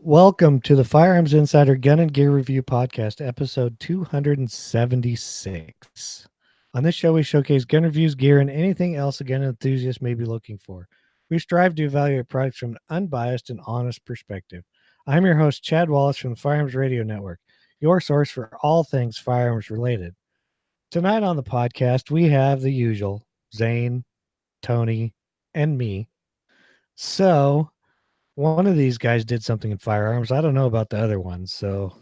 Welcome to the Firearms Insider Gun and Gear Review Podcast, episode 276. On this show, we showcase gun reviews, gear, and anything else a gun enthusiast may be looking for. We strive to evaluate products from an unbiased and honest perspective. I'm your host, Chad Wallace from the Firearms Radio Network, your source for all things firearms related. Tonight on the podcast, we have the usual Zane, Tony, and me. So, one of these guys did something in firearms. I don't know about the other ones. So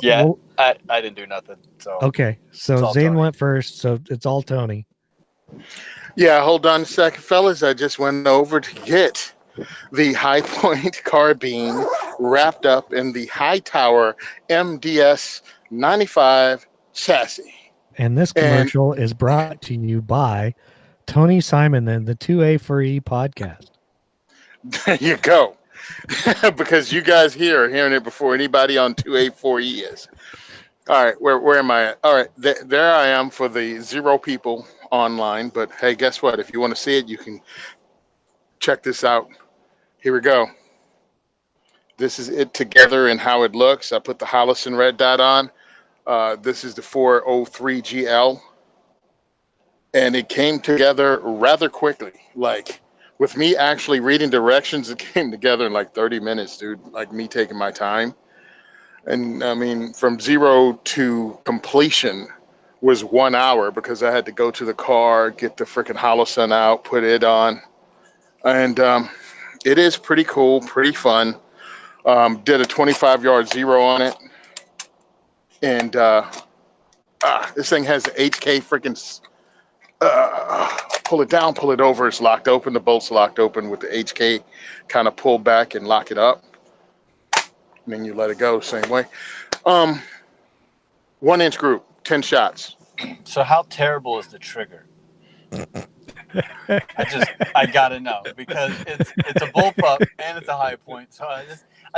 Yeah, I didn't do nothing. So okay. So Zane Tony. went first. So it's all Tony. Yeah, hold on a second, fellas. I just went over to get the High Point carbine wrapped up in the High Tower MDS 95 chassis. And this commercial is brought to you by Tony Simon and the 2A for E podcast. There you go. Because you guys here are hearing it before anybody on 2A4E is. All right, where am I at? All right, there I am for the 0 people online. But hey, guess what? If you want to see it, you can check this out. Here we go. This is it together and how it looks. I put the Hollison red dot on. This is the 403GL. And it came together rather quickly. Like, with me actually reading directions, it came together in like 30 minutes, dude. Like me taking my time. And I mean, from 0 to completion was 1 hour because I had to go to the car, get the freaking Holosun out, put it on. And it is pretty cool, pretty fun. Did a 25-yard 0 on it. And this thing has an HK freaking... pull it down, pull it over. It's locked open. The bolt's locked open with the HK. Kind of pull back and lock it up. And then you let it go same way. 1-inch group, 10 shots. So how terrible is the trigger? I gotta know because it's a bullpup and it's a high point. So I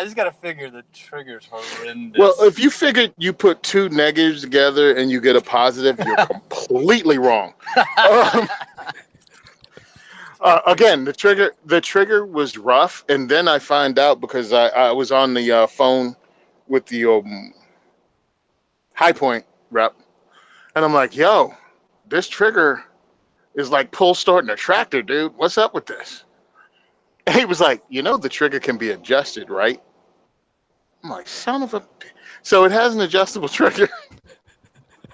just gotta figure the trigger's horrendous. Well, if you figured you put 2 negatives together and you get a positive, you're completely wrong. Again, the trigger was rough, and then I find out because I was on the phone with the High Point rep, and I'm like, "Yo, this trigger is like pull starting a tractor, dude. What's up with this?" And he was like, the trigger can be adjusted, right? I'm like, son of a... So it has an adjustable trigger,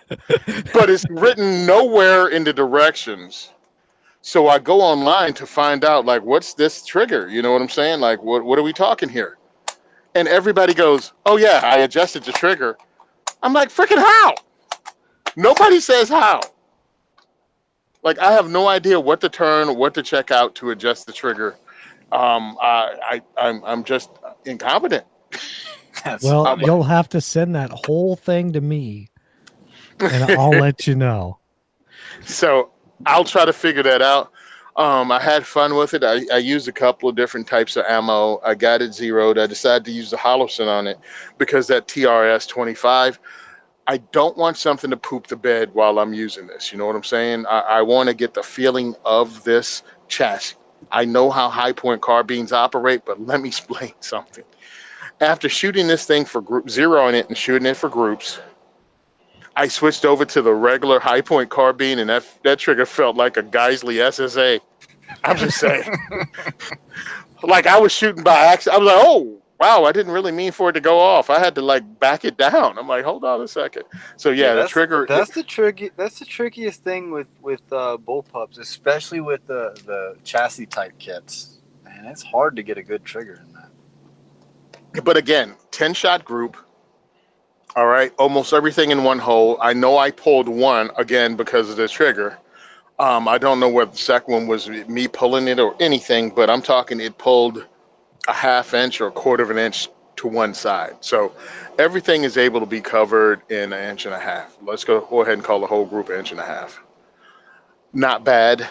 but it's written nowhere in the directions. So I go online to find out, like, what's this trigger? You know what I'm saying? Like, what are we talking here? And everybody goes, oh, yeah, I adjusted the trigger. I'm like, freaking how? Nobody says how. Like, I have no idea what to turn, what to check out to adjust the trigger. I'm just incompetent. Well, you'll have to send that whole thing to me, and I'll let you know. So I'll try to figure that out. I had fun with it. I used a couple of different types of ammo. I got it zeroed. I decided to use the Holosun on it because that TRS 25, I don't want something to poop the bed while I'm using this. You know what I'm saying? I want to get the feeling of this chassis. I know how High Point carbines operate, but let me explain something. After shooting this thing for zeroing it and shooting it for groups, I switched over to the regular High Point carbine, and that trigger felt like a Geisley SSA. I'm just saying. Like I was shooting by accident. I was like, oh, wow, I didn't really mean for it to go off. I had to like back it down. I'm like, hold on a second. So yeah, the trigger. That's the trickiest thing with bullpups, especially with the chassis type kits. Man, it's hard to get a good trigger in that. But again, 10-shot group. All right, almost everything in one hole. I know I pulled one again because of the trigger. I don't know whether the second one was me pulling it or anything, but I'm talking it pulled a 1/2 inch or 1/4 inch to one side. So everything is able to be covered in 1.5 inches. Let's go ahead and call the whole group 1.5 inches. Not bad.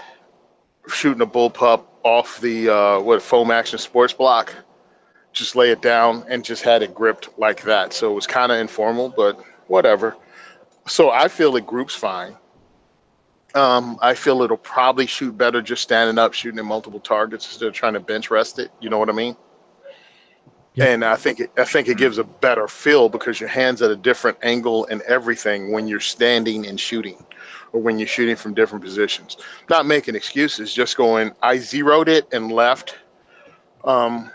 Shooting a bullpup off the foam action sports block. Just lay it down and just had it gripped like that. So it was kind of informal, but whatever. So I feel it groups fine. I feel it'll probably shoot better just standing up, shooting at multiple targets instead of trying to bench rest it. You know what I mean? Yep. And I think it gives a better feel because your hands at a different angle and everything when you're standing and shooting, or when you're shooting from different positions. Not making excuses, just going. I zeroed it and left. Um,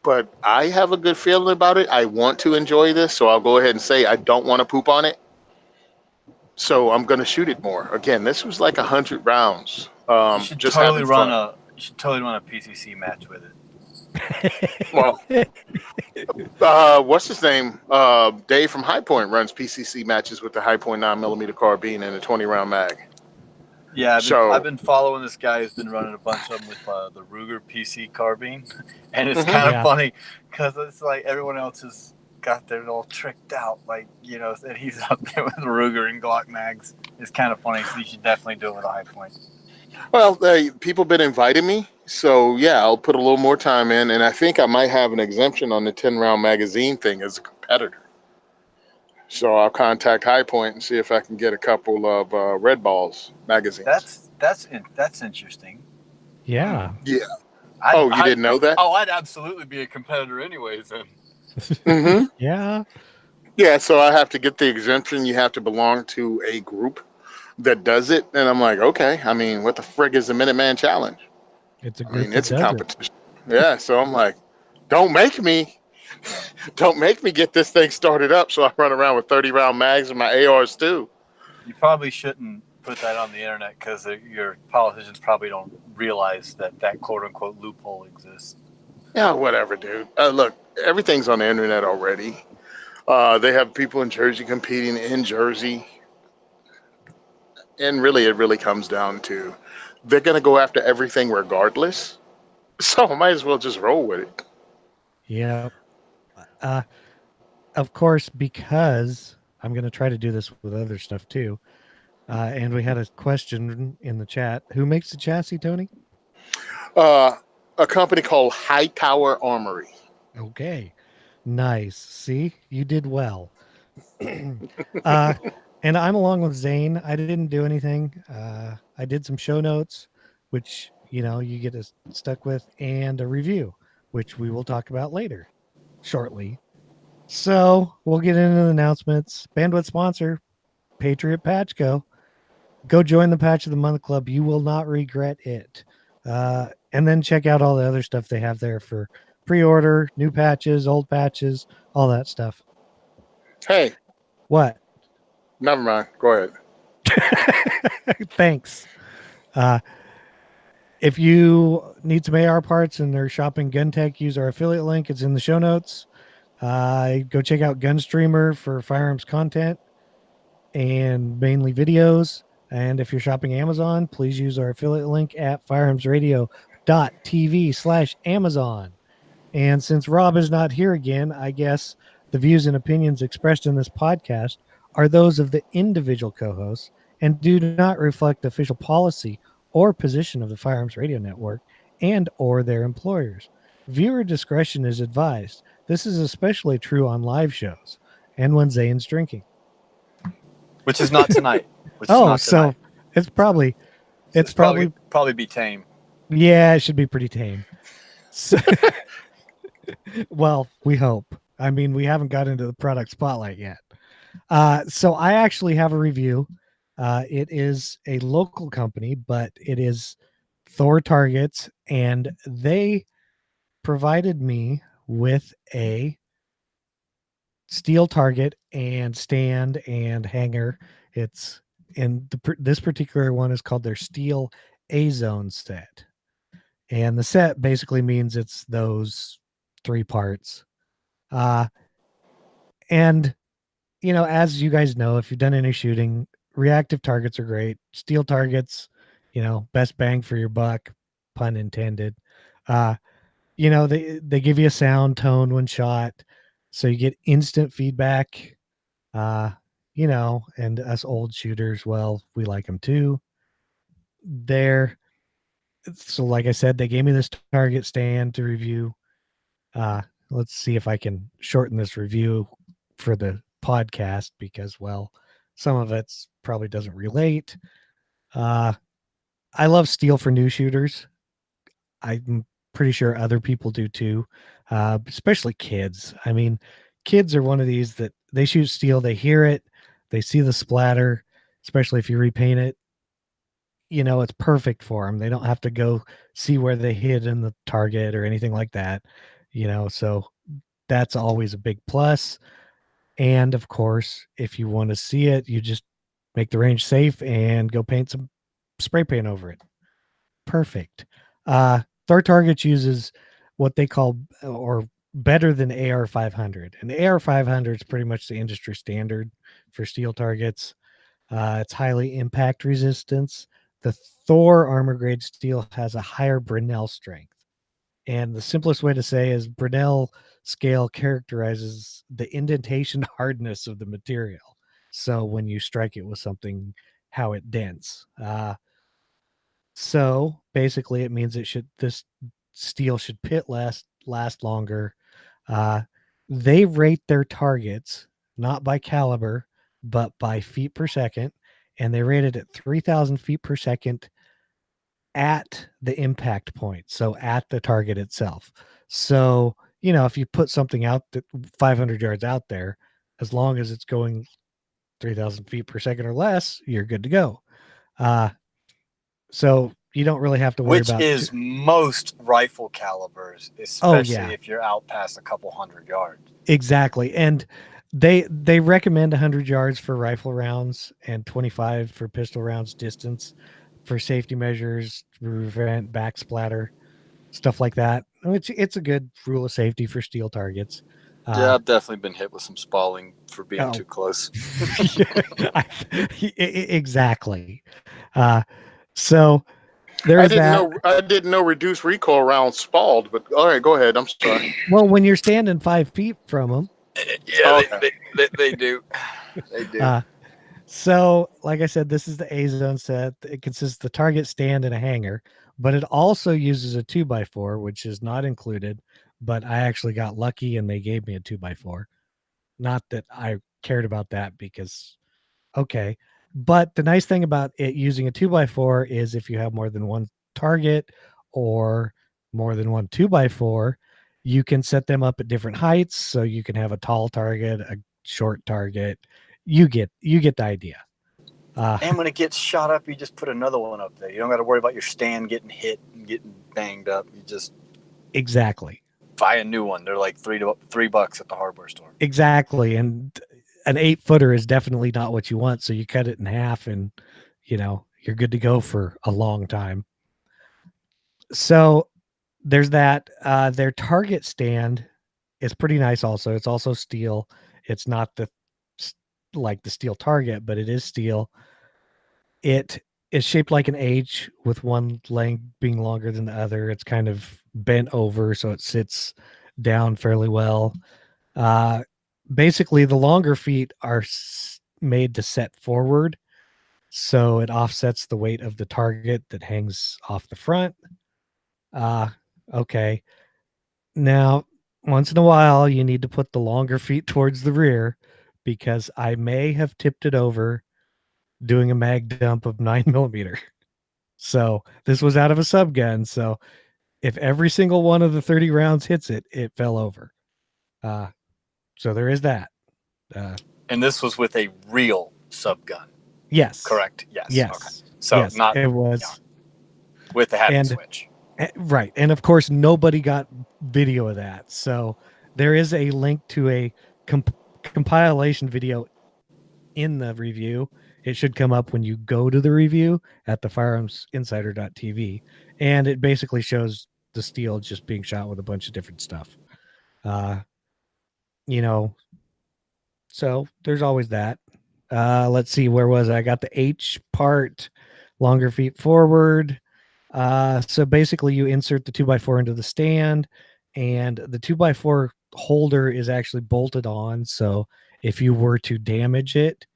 but I have a good feeling about it. I want to enjoy this, so I'll go ahead and say I don't want to poop on it. So I'm going to shoot it more. Again, this was like 100 rounds. Just having fun. You should totally run a PCC match with it. Well, what's his name? Dave from High Point runs PCC matches with the High Point 9mm carbine and a 20-round mag. Yeah, So I've been following this guy who's been running a bunch of them with the Ruger PC carbine, and it's Mhm. kind of Yeah. funny because it's like everyone else has got their all tricked out, like and he's up there with Ruger and Glock mags. It's kind of funny, so you should definitely do it with a High Point. Well, people been inviting me, so yeah, I'll put a little more time in, and I think I might have an exemption on the 10-round magazine thing as a competitor. So I'll contact High Point and see if I can get a couple of Red Balls magazines. That's interesting. Yeah. Yeah. You didn't know that? Oh, I'd absolutely be a competitor anyways. Then. Mm-hmm. Yeah. Yeah. So I have to get the exemption. You have to belong to a group that does it, and I'm like, okay. I mean, what the frig is the Minuteman Challenge? It's a I group mean, that it's a does it. competition. Yeah. So I'm like, don't make me get this thing started up so I run around with 30-round mags and my ARs too. You probably shouldn't put that on the internet because your politicians probably don't realize that quote unquote loophole exists. Yeah, whatever, dude. Look, everything's on the internet already. They have people in Jersey competing in Jersey, and really, it really comes down to they're gonna go after everything regardless. So I might as well just roll with it. Yeah. Uh, of course, because I'm going to try to do this with other stuff too. And we had a question in the chat. Who makes the chassis, Tony? A company called High Tower Armory. Okay. Nice. See, you did well. uh, and I'm along with Zane. I didn't do anything. I did some show notes, which, you get us stuck with, and a review, which we will talk about later, shortly. So we'll get into the announcements. Bandwidth sponsor, Patriot Patch Co. Go join the Patch of the Month Club. You will not regret it. And then check out all the other stuff they have there for pre-order, new patches, old patches, all that stuff. Hey, What? never mind. Go ahead. Thanks. If you need some AR parts and are shopping gun tech, use our affiliate link. It's in the show notes. Go check out Gunstreamer for firearms content and mainly videos. And if you're shopping Amazon, please use our affiliate link at firearmsradio.tv/Amazon. And since Rob is not here again, I guess the views and opinions expressed in this podcast are those of the individual co-hosts and do not reflect the official policy or position of the Firearms Radio Network and or their employers. Viewer discretion is advised. This is especially true on live shows and when Zane's drinking. Which is not tonight. So it's probably probably be tame. Yeah, it should be pretty tame. So, well, we hope. I mean, we haven't got into the product spotlight yet. So I actually have a review. It is a local company, but it is Thor Targets, and they provided me with a steel target and stand and hanger. It's this particular one is called their Steel A-Zone set. And the set basically means it's those 3 parts. And, as you guys know, if you've done any shooting, reactive targets are great. Steel targets, best bang for your buck, pun intended. They give you a sound tone when shot. So you get instant feedback. And us old shooters, well, we like them too. So like I said, they gave me this target stand to review. Let's see if I can shorten this review for the podcast because, well, some of it's probably doesn't relate. I love steel for new shooters. I'm pretty sure other people do too, especially kids. I mean, kids are one of these that they shoot steel, they hear it, they see the splatter, especially if you repaint it. It's perfect for them. They don't have to go see where they hit in the target or anything like that. So that's always a big plus. And of course, if you want to see it, you just make the range safe and go paint some spray paint over it. Perfect. Third Targets uses what they call, or better than AR 500. And the AR 500 is pretty much the industry standard for steel targets. It's highly impact resistance. The Thor armor grade steel has a higher Brinell strength. And the simplest way to say is Brinell scale characterizes the indentation hardness of the material. So when you strike it with something, how it dents. So basically, it means this steel should last longer. They rate their targets not by caliber, but by feet per second, and they rate it at 3,000 feet per second at the impact point, so at the target itself. So if you put something out that 500 yards out there, as long as it's going 3,000 feet per second or less, you're good to go. So you don't really have to worry Which about is most rifle calibers, Oh, especially yeah. if you're out past a couple hundred yards. Exactly. And they recommend 100 yards for rifle rounds and 25 for pistol rounds distance for safety measures, to prevent back splatter, stuff like that. Which it's a good rule of safety for steel targets. Yeah, I've definitely been hit with some spalling for being too close. Exactly. So there is that. I didn't know reduced recoil rounds spalled, but all right, go ahead. I'm sorry. Well, when you're standing 5 feet from them. Yeah, they do. They do. So, like I said, this is the A zone set. It consists of the target stand and a hanger, but it also uses a 2x4, which is not included. But I actually got lucky and they gave me a 2x4. Not that I cared about that because, okay. But the nice thing about it using a 2x4 is if you have more than one target or more than one 2x4, you can set them up at different heights. So you can have a tall target, a short target. You get the idea. And when it gets shot up, you just put another one up there. You don't got to worry about your stand getting hit and getting banged up. You just exactly buy a new one. They're like $3 at the hardware store. Exactly. And an 8-footer is definitely not what you want. So you cut it in half and, you're good to go for a long time. So there's that. Their target stand is pretty nice also. It's also steel. It's not like the steel target, but it is steel. It is shaped like an H with one leg being longer than the other. It's kind of bent over, so it sits down fairly well. Basically, the longer feet are made to set forward, so it offsets the weight of the target that hangs off the front. Okay. Now, once in a while, you need to put the longer feet towards the rear because I may have tipped it over doing a mag dump of 9mm. So this was out of a subgun. So if every single one of the 30 rounds hits it, it fell over. So there is that. And this was with a real subgun. Yes. Correct. Yes. Yes. Okay. So yes, not it was with the happy switch. Right. And of course, nobody got video of that. So there is a link to a compilation video in the review. It should come up when you go to the review at the firearmsinsider.tv. And it basically shows the steel just being shot with a bunch of different stuff. So there's always that. Let's see, where was I? got the H part, longer feet forward. So basically you insert the 2x4 into the stand, and the 2x4 holder is actually bolted on. So if you were to damage it,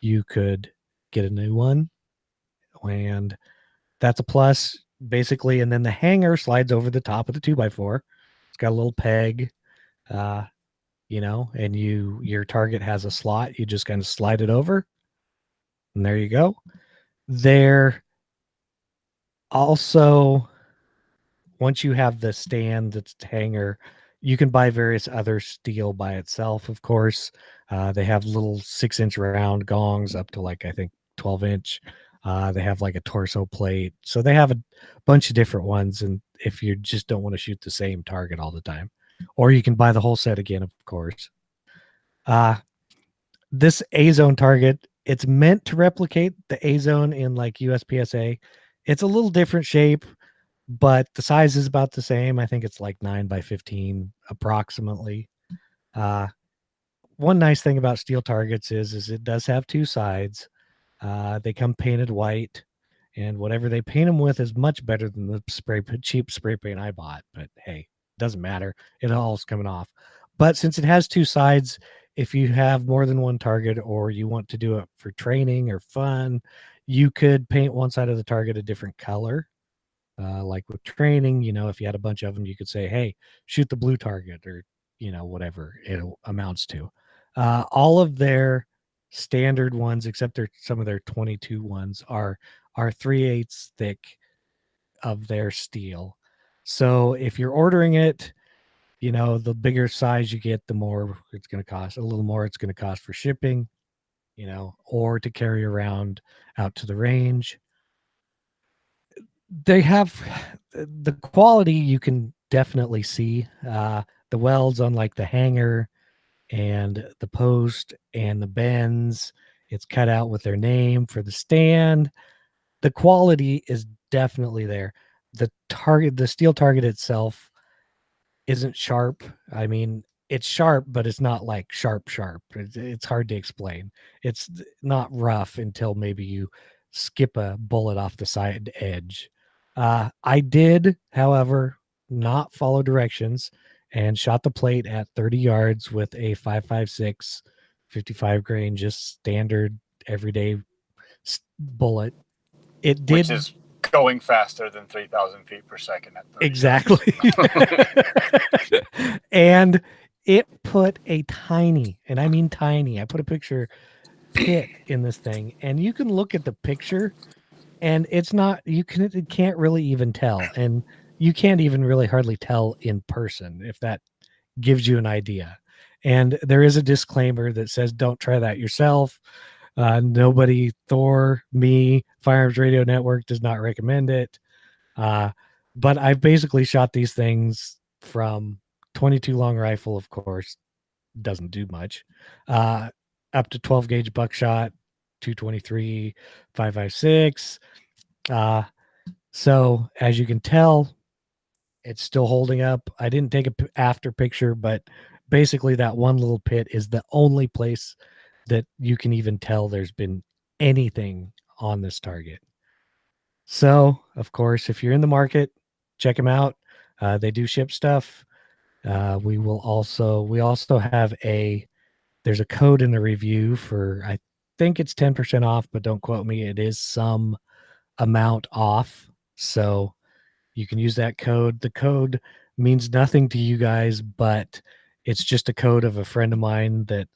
you could get a new one. And that's a plus, basically. And then the hanger slides over the top of the 2x4. It's got a little peg. And your target has a slot. You just kind of slide it over. And there you go. There also, once you have the stand, that's hanger, you can buy various other steel by itself, of course. They have little 6-inch round gongs up to like, I think, 12-inch. They have like a torso plate. So they have a bunch of different ones. And if you just don't want to shoot the same target all the time, or you can buy the whole set again, of course. This A-zone target, it's meant to replicate the A-zone in like USPSA. It's a little different shape, but the size is about the same. I think it's like 9x15 approximately. One nice thing about steel targets is it does have two sides. They come painted white, and whatever they paint them with is much better than the cheap spray paint I bought. But hey, doesn't matter. It all's coming off. But since it has two sides, if you have more than one target or you want to do it for training or fun, you could paint one side of the target a different color. Like with training, if you had a bunch of them, you could say, hey, shoot the blue target, or, whatever it amounts to. All of their standard ones, except some of their 22 ones, are 3/8 thick of their steel. So if you're ordering it, the bigger size you get, the more it's going to cost. A little more it's going to cost for shipping, or to carry around out to the range. They have the quality, you can definitely see. The welds on like the hanger and the post and the bends, it's cut out with their name for the stand. The quality is definitely there. The steel target itself isn't sharp. I mean, it's sharp, but it's not like sharp. It's hard to explain. It's not rough until maybe you skip a bullet off the side edge. I did, however, not follow directions and shot the plate at 30 yards with a 5.56 55 grain, just standard everyday bullet. It did, which is going faster than 3,000 feet per second at 30 exactly. And it put a tiny, and I mean tiny, I put a picture, pit in this thing, and you can look at the picture and it's not, you can't really even tell, and you can't even really hardly tell in person, if that gives you an idea. And there is a disclaimer that says don't try that yourself. Nobody, Thor, me, Firearms Radio Network does not recommend it. But I've basically shot these things from 22 long rifle, of course, doesn't do much, up to 12 gauge buckshot, 223, 5.56. So as you can tell, it's still holding up. I didn't take a after picture, but basically that one little pit is the only place that you can even tell there's been anything on this target. So, of course, if you're in the market, check them out. They do ship stuff. We also have there's a code in the review for, I think it's 10% off, but don't quote me. It is some amount off. So you can use that code. The code means nothing to you guys, but it's just a code of a friend of mine that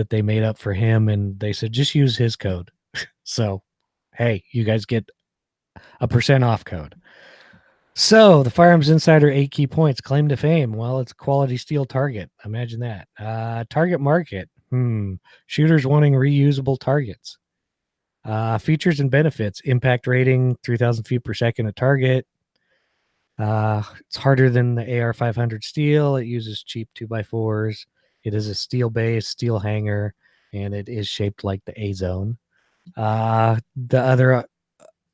they made up for him. And they said, just use his code. So, hey, you guys get a % off code. So the Firearms Insider 8 key points, claim to fame. Well, it's a quality steel target. Imagine that. Target market. Shooters wanting reusable targets. Features and benefits. Impact rating, 3,000 feet per second at target. It's harder than the AR 500 steel. It uses cheap 2x4s. It is a steel base, steel hanger, and it is shaped like the A-zone. The other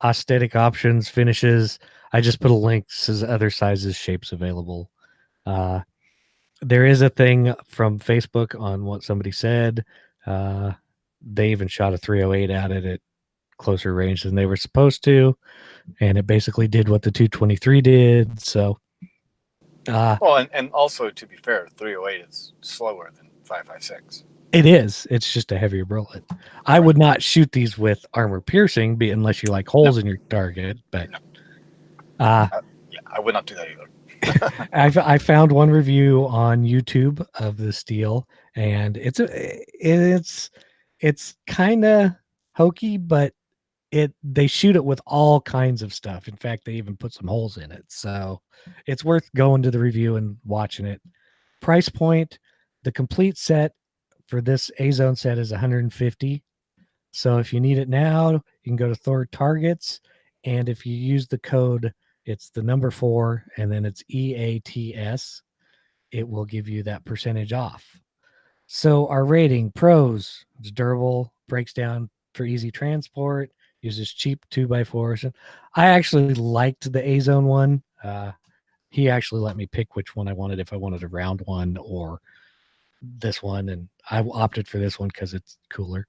aesthetic options, finishes, I just put a link to other sizes, shapes available. There is a thing from Facebook on what somebody said. They even shot a 308 at it at closer range than they were supposed to, and it basically did what the 223 did. So, well, and also, to be fair, 308 is slower than 5.56. It is. It's just a heavier bullet. I would not shoot these with armor piercing, unless you like holes in your target. But yeah, I would not do that either. I found one review on YouTube of the steel, and it's kind of hokey, but they shoot it with all kinds of stuff. In fact, they even put some holes in it. So it's worth going to the review and watching it. Price point, the complete set for this A-Zone set is $150. So if you need it now, you can go to Thor Targets, and if you use the code, it's the number 4 and then it's EATS, it will give you that percentage off. So our rating, pros, it's durable, breaks down for easy transport, uses cheap 2x4s. I actually liked the A-Zone one. He actually let me pick which one I wanted, if I wanted a round one or this one, and I opted for this one because it's cooler.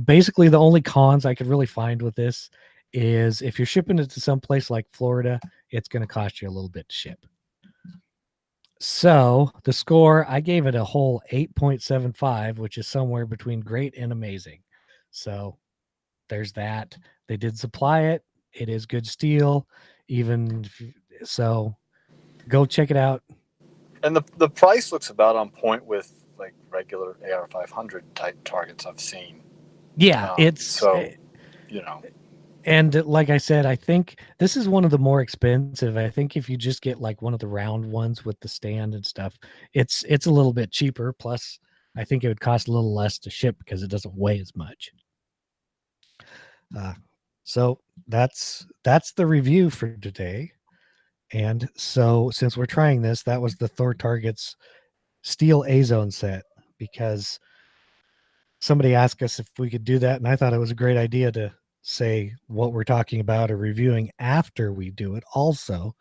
Basically, the only cons I could really find with this is if you're shipping it to some place like Florida, it's going to cost you a little bit to ship. So the score, I gave it a whole 8.75, which is somewhere between great and amazing. So there's that. They did supply it. It is good steel. So go check it out. And the price looks about on point with like regular AR-500 type targets I've seen. Yeah, And like I said, I think this is one of the more expensive. I think if you just get like one of the round ones with the stand and stuff, it's a little bit cheaper. Plus, I think it would cost a little less to ship because it doesn't weigh as much. So that's the review for today. And so since we're trying this, that was the Thor Targets Steel A-Zone set, because somebody asked us if we could do that, and I thought it was a great idea to say what we're talking about or reviewing after we do it also,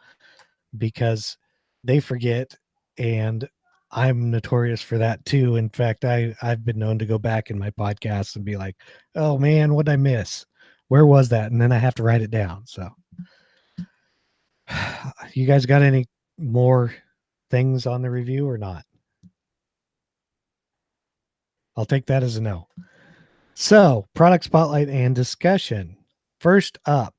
because they forget, and I'm notorious for that too. In fact, I've been known to go back in my podcasts and be like, oh man, what did I miss? Where was that? And then I have to write it down. So you guys got any more things on the review or not? I'll take that as a no. So, product spotlight and discussion. First up,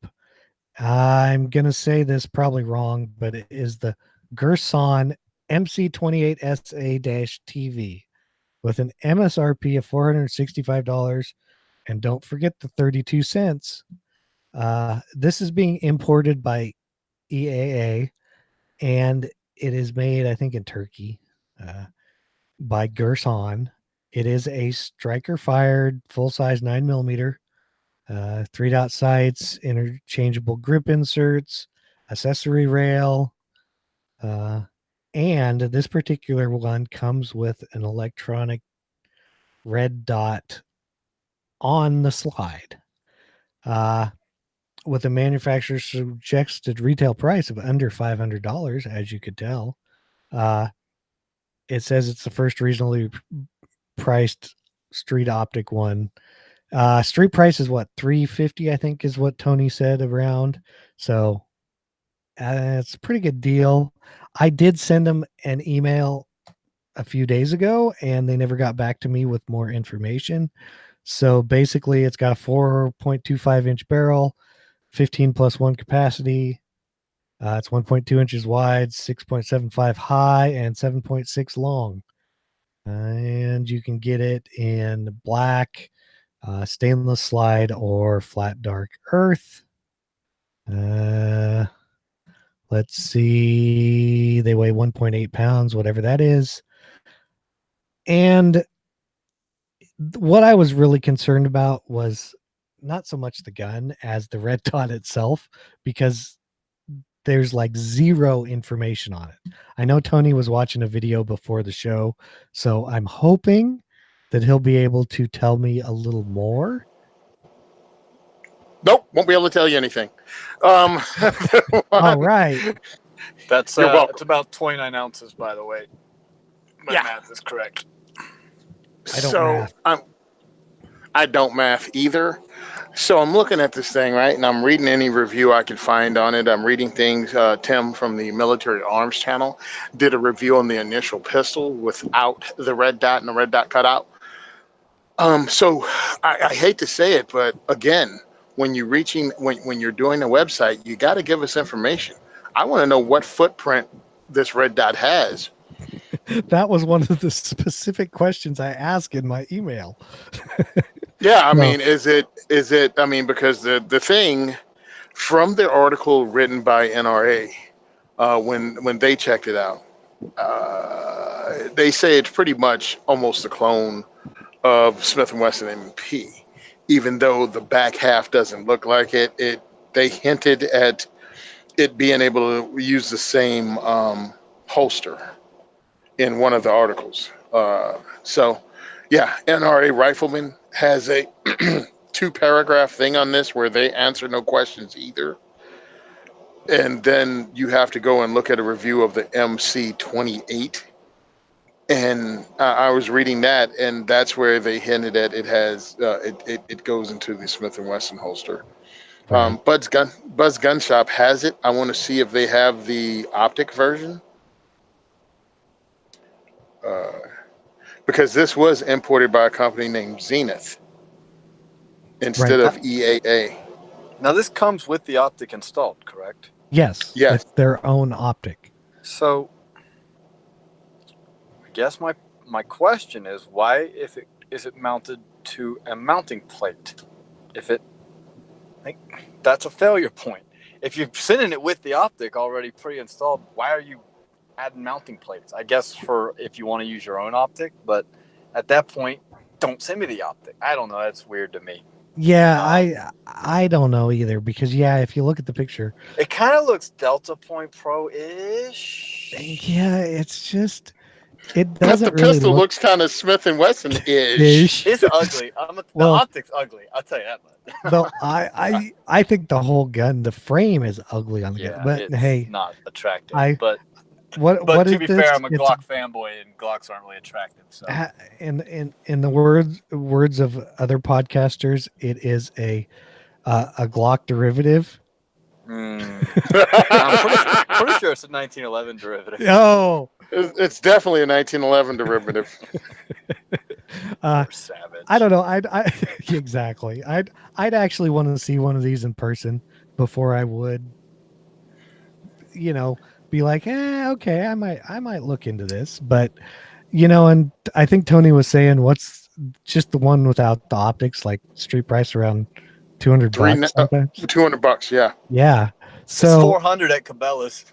I'm going to say this probably wrong, but it is the Gerson MC28SA-TV with an MSRP of $465. And don't forget the 32 cents. This is being imported by EAA, and it is made, I think, in Turkey by Gerson. It is a striker fired full size 9mm, 3-dot sights, interchangeable grip inserts, accessory rail. And this particular one comes with an electronic red dot on the slide. With a manufacturer's suggested retail price of under $500, as you could tell. It says it's the first reasonably priced street optic one. Street price is what, $350, I think is what Tony said around. So it's a pretty good deal. I did send them an email a few days ago, and they never got back to me with more information. So basically, it's got a 4.25 inch barrel, 15+1 capacity. It's 1.2 inches wide, 6.75 high, and 7.6 long. And you can get it in black, stainless slide, or flat dark earth. Let's see. They weigh 1.8 pounds, whatever that is. And what I was really concerned about was not so much the gun as the red dot itself, because there's like zero information on it. I know Tony was watching a video before the show, so I'm hoping that he'll be able to tell me a little more. Nope, won't be able to tell you anything. All right. That's it's about 29 ounces, by the way. My math is correct. I don't math either. So I'm looking at this thing, right? And I'm reading any review I can find on it. I'm reading things. Tim from the Military Arms channel did a review on the initial pistol without the red dot and the red dot cutout. So I hate to say it, but again, when you're doing a website, you got to give us information. I want to know what footprint this red dot has. That was one of the specific questions I asked in my email. Yeah, I No. mean, is it? I mean, because the thing from the article written by NRA, when they checked it out, they say it's pretty much almost a clone of Smith and Wesson M&P, even though the back half doesn't look like it. They hinted at it being able to use the same holster in one of the articles. So, yeah, NRA Rifleman has a 2-paragraph thing on this where they answer no questions either. And then you have to go and look at a review of the MC-28. And I was reading that, and that's where they hinted at it has it goes into the Smith and Wesson holster. Right. Buzz Gun Shop has it. I want to see if they have the optic version, because this was imported by a company named Zenith instead Right. of EAA. Now this comes with the optic installed, correct? Yes. Yes. It's their own optic. So I guess my question is, why is it mounted to a mounting plate? If it, I think that's a failure point. If you're sending it with the optic already pre-installed, why are you adding mounting plates? I guess for if you want to use your own optic, but at that point, don't send me the optic. I don't know. That's weird to me. Yeah, I don't know either, because if you look at the picture, It kind of looks Delta Point Pro-ish. yeah, it's just it But doesn't the really pistol look looks kind of Smith and Wesson-ish. ish. It's ugly. The Well- optic's ugly. I'll tell you that much. Though I think the whole gun, the frame is ugly on the gun. But it's hey, not attractive. what But is to be this? fair, I'm a It's Glock fanboy, and Glocks aren't really attractive. So in the words of other podcasters, it is a Glock derivative. I'm pretty sure it's a 1911 derivative. Oh, It's definitely a 1911 derivative. Or savage. I don't know. I exactly. I'd actually want to see one of these in person before I would, be like, okay, I might look into this. But and I think Tony was saying, what's just the one without the optics, like street price around $200 sometimes. $200, yeah. Yeah. It's So 400 at Cabela's,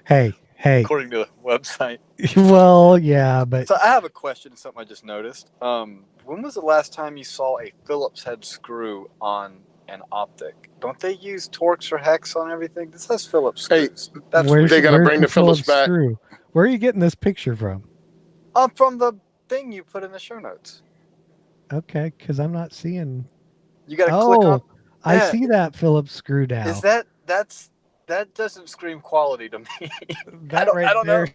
hey, according to the website. well, yeah, but So I have a question, something I just noticed. When was the last time you saw a Phillips head screw on an optic? Don't they use Torx or Hex on everything? This has Phillips Hey, screws. That's where's They're gonna where's bring the Phillips back. screw? Where are you getting this picture from? from the thing you put in the show notes. Okay, because I'm not seeing. You got to click on. I Yeah. see that Phillips screw down. Is that doesn't scream quality to me? that I don't there know.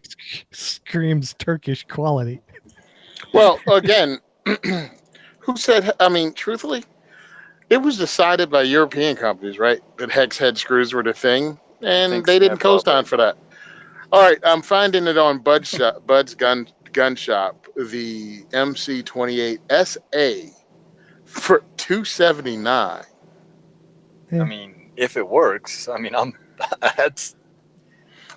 screams Turkish quality. Well, again, who said? I mean, truthfully, it was decided by European companies, right? That hex head screws were the thing, and they didn't co-sign for that. All right, I'm finding it on Bud's Gun Shop, the MC28 SA for $279. I mean, if it works, I mean, that's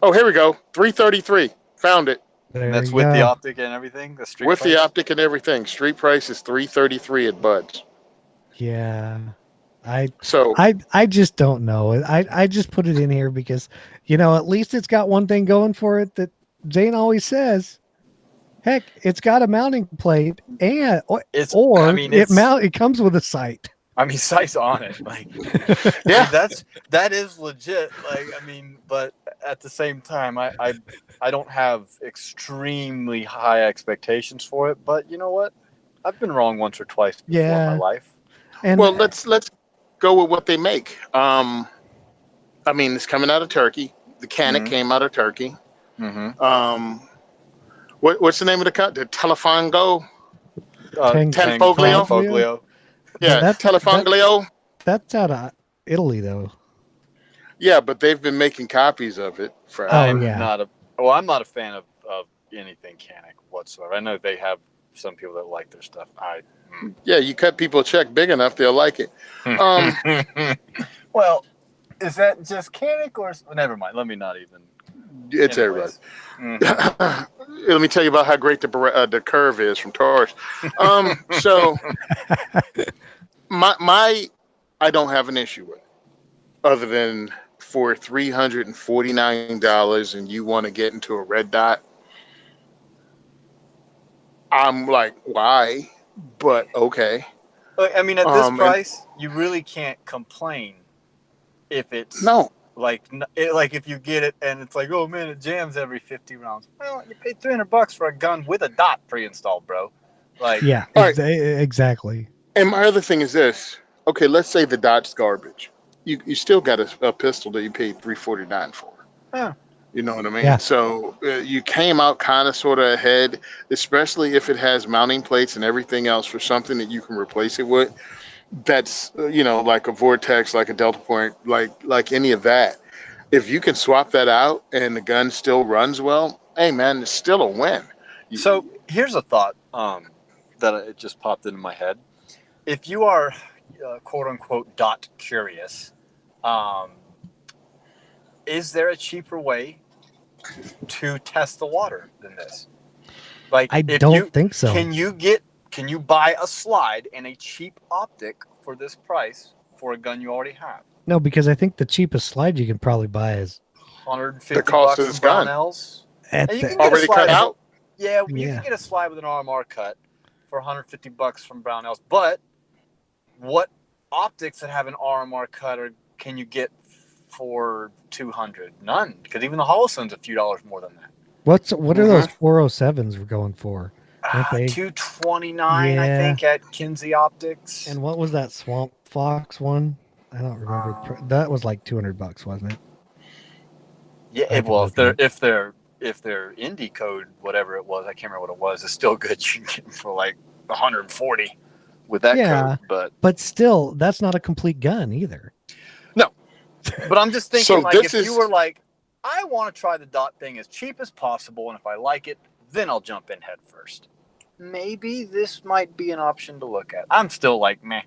Oh, here we go. $333. Found it. that's with the optic and everything. The street With price? the optic and everything. Street price is $333 at Bud's. Yeah. So I just don't know. I just put it in here because, at least it's got one thing going for it that Zane always says. Heck, it's got a mounting plate and it comes with a sight. I mean, sights on it. Like, yeah, that is legit. Like, I mean, but at the same time, I don't have extremely high expectations for it. But you know what? I've been wrong once or twice before in my life. And well, let's go with what they make. I mean, it's coming out of Turkey. The Canik came out of Turkey. Mm-hmm. What's the name of the cut? The Telefongo? Tenfoglio. Yeah, Telefonglio. That's out of Italy, though. Yeah, but they've been making copies of it for. I'm not a fan of anything Canik whatsoever. I know they have some people that like their stuff. Yeah, you cut people a check big enough, they'll like it. Well, is that just Canik or never mind? Let me not even It's everybody. Let me tell you about how great the curve is from Taurus. So my I don't have an issue with it, other than for $349 and you want to get into a red dot. I'm like, why? But okay. I mean, at this price, you really can't complain if it's no. like if you get it and it's like, oh man, it jams every 50 rounds. Well, you paid $300 for a gun with a dot pre-installed, bro. Like, yeah, exactly. And my other thing is this. Okay, let's say the dot's garbage. You still got a pistol that you paid $349 for. Yeah. You know what I mean? Yeah. So you came out kind of sort of ahead, especially if it has mounting plates and everything else for something that you can replace it with. That's like a Vortex, like a Delta Point, like any of that. If you can swap that out and the gun still runs well, hey man, it's still a win. So here's a thought that it just popped into my head. If you are quote unquote dot curious, is there a cheaper way to test the water than this? Like, I don't think so. Can you buy a slide and a cheap optic for this price for a gun you already have? No, because I think the cheapest slide you can probably buy is $150 the cost of from this gun. Brownells. Already cut out? Yeah, you can get a slide with an RMR cut for $150 from Brownells. But what optics that have an RMR cut can you get for $200? None, because even the Holosun's a few dollars more than that. What are those 407s we're going for? $229, I think, at Kinsey Optics. And what was that Swamp Fox one? I don't remember. That was like $200, wasn't it? Yeah, well, if they're indie code, whatever it was, I can't remember what it was. It's still good. You can get them for like 140 with that code, but still, that's not a complete gun either. No, but I'm just thinking, you were like, I want to try the dot thing as cheap as possible, and if I like it, then I'll jump in head first. Maybe this might be an option to look at. I'm still like, meh.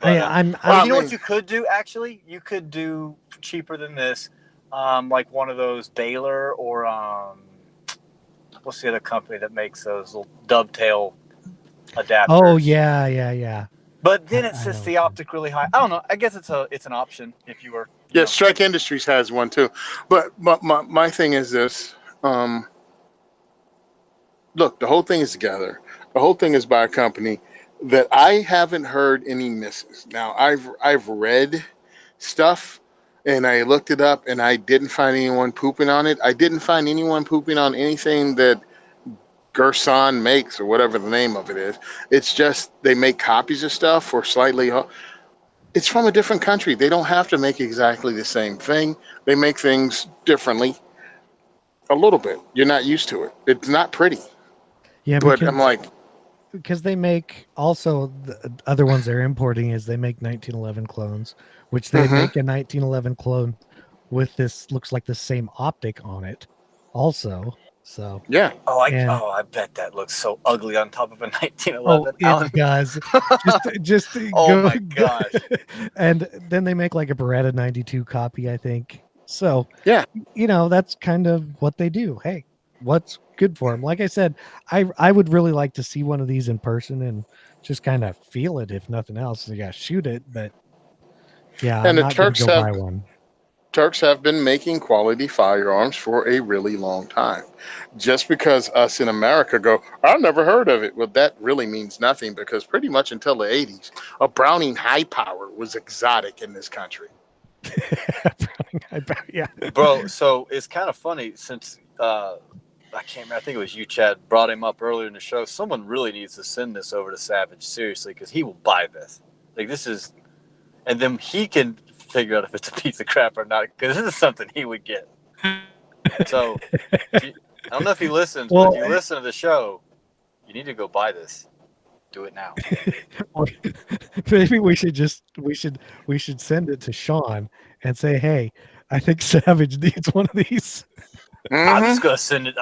But, you know what you could do? Actually, you could do cheaper than this, like one of those Baylor or what's the other company that makes those little dovetail adapters? Oh yeah. But then it sets the optic really high. I don't know. I guess it's an option if you were. Yeah, Strike Industries has one too. But my thing is this. Look, the whole thing is together. The whole thing is by a company that I haven't heard any misses. Now, I've read stuff and I looked it up and I didn't find anyone pooping on it. I didn't find anyone pooping on anything that Gerson makes or whatever the name of it is. It's just they make copies of stuff or slightly. It's from a different country. They don't have to make exactly the same thing. They make things differently a little bit. You're not used to it. It's not pretty. Yeah, but I'm like, because they make also the other ones they're importing is they make 1911 clones, which they make a 1911 clone with this looks like the same optic on it, also. So yeah. I bet that looks so ugly on top of a 1911. Oh, it does. just oh my gosh. And then they make like a Beretta 92 copy, I think. So yeah, that's kind of what they do. Hey, what's good for them? Like I said, I would really like to see one of these in person and just kind of feel it, if nothing else. You got to shoot it, but yeah, and I'm not going to go buy one. Turks have been making quality firearms for a really long time. Just because us in America go, I've never heard of it. Well, that really means nothing because pretty much until the 80s, a Browning high power was exotic in this country. Browning high power, yeah. Bro, so it's kind of funny since I can't remember, I think it was you, Chad, brought him up earlier in the show. Someone really needs to send this over to Savage, seriously, because he will buy this. Like, this is, and then he can figure out if it's a piece of crap or not, because this is something he would get. So I don't know if he listens, but if you listen to the show, you need to go buy this. Do it now. Maybe we should send it to Sean and say, hey, I think Savage needs one of these. I'm just gonna send it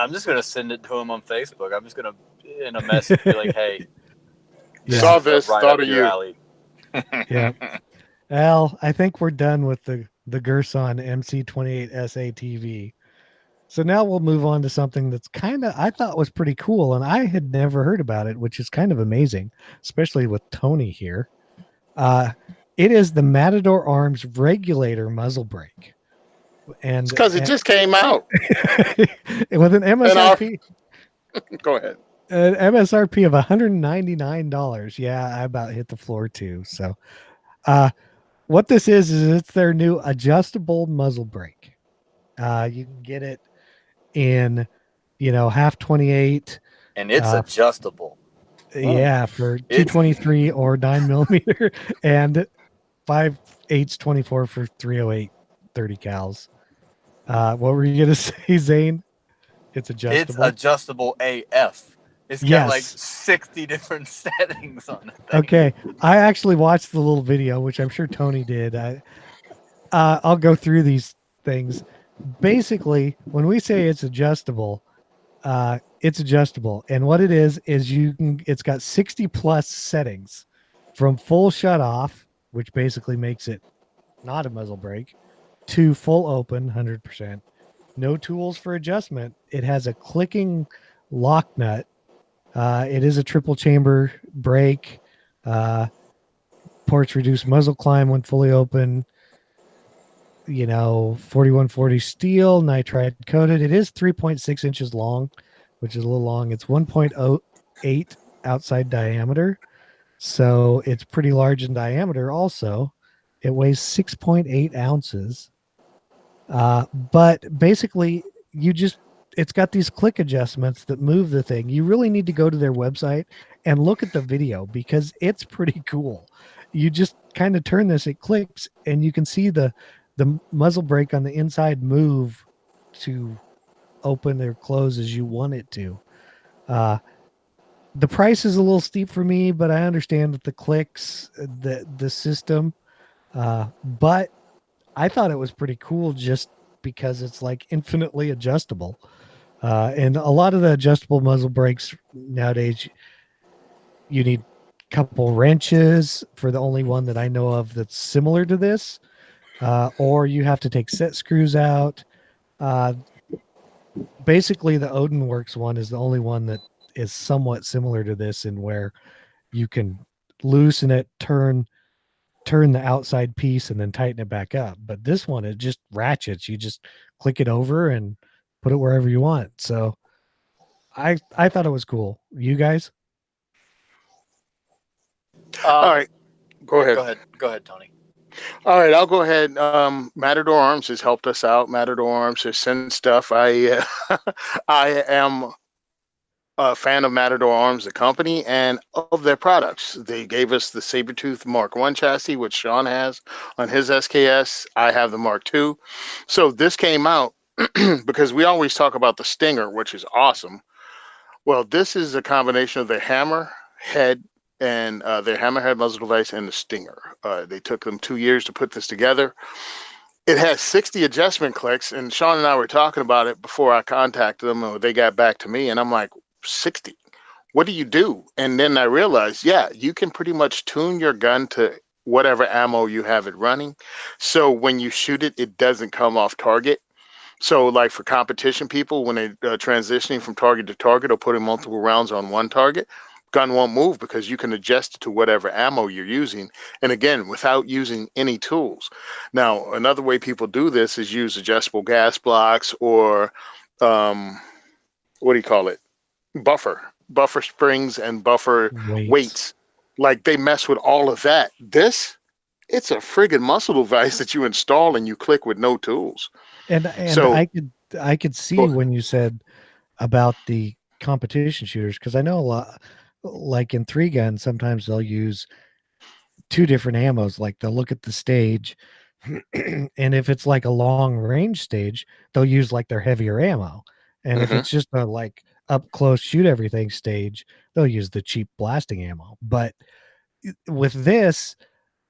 to him on Facebook. I'm just gonna in a message be like, hey, saw this, thought of you. Alley. Yeah. Al, I think we're done with the Gerson MC28 SA TV. So now we'll move on to something that's kind of I thought was pretty cool, and I had never heard about it, which is kind of amazing, especially with Tony here. Uh, it is the Matador Arms regulator muzzle brake, It's and, because it just came out. with an And our go ahead. MSRP of $199. Yeah, I about hit the floor too. So, what this is it's their new adjustable muzzle brake. You can get it in, half 28. And it's adjustable. Yeah, for 223 or 9mm, and 5/8 24 for 308 30 cals. What were you gonna say, Zane? It's adjustable. It's adjustable AF. It's got like 60 different settings on it. Okay, I actually watched the little video, which I'm sure Tony did. I'll go through these things. Basically, when we say it's adjustable, and what it is it's got 60 plus settings, from full shut off, which basically makes it not a muzzle brake, to full open 100%. No tools for adjustment. It has a clicking lock nut. It is a triple chamber brake. Ports reduce muzzle climb when fully open. 4140 steel, nitride coated. It is 3.6 inches long, which is a little long. It's 1.08 outside diameter. So it's pretty large in diameter also. It weighs 6.8 ounces. But basically, it's got these click adjustments that move the thing. You really need to go to their website and look at the video because it's pretty cool. You just kind of turn this, it clicks, and you can see the muzzle brake on the inside move to open or close as you want it to. The price is a little steep for me, but I understand that the clicks, the system, but I thought it was pretty cool just because it's like infinitely adjustable. And a lot of the adjustable muzzle brakes nowadays, you need a couple wrenches for the only one that I know of that's similar to this. Or you have to take set screws out. Basically, the Odin Works one is the only one that is somewhat similar to this, in where you can loosen it, turn the outside piece, and then tighten it back up. But this one, it just ratchets. You just click it over and put it wherever you want. So I thought it was cool. You guys? All right, go ahead. Go ahead, Tony. All right, I'll go ahead. Matador Arms has helped us out. Matador Arms has sent stuff. I am a fan of Matador Arms, the company, and of their products. They gave us the Sabertooth Mark I chassis, which Sean has on his SKS. I have the Mark II. So this came out because we always talk about the Stinger, which is awesome. Well, this is a combination of the hammer head and their hammerhead muzzle device and the Stinger. They took them 2 years to put this together. It has 60 adjustment clicks, and Sean and I were talking about it before I contacted them, and they got back to me, and I'm like, 60? What do you do? And then I realized, yeah, you can pretty much tune your gun to whatever ammo you have it running. So when you shoot it, it doesn't come off target. So like for competition people, when they're transitioning from target to target or putting multiple rounds on one target, gun won't move because you can adjust it to whatever ammo you're using. And again, without using any tools. Now, another way people do this is use adjustable gas blocks or what do you call it? Buffer springs and buffer weights. Like they mess with all of that. This, it's a friggin' muscle device that you install and you click with no tools. And so I could see when you said about the competition shooters, because I know a lot, like in 3-gun, sometimes they'll use 2 different ammos. Like they'll look at the stage, and if it's like a long range stage, they'll use like their heavier ammo. And if it's just a like up close shoot everything stage, they'll use the cheap blasting ammo. But with this,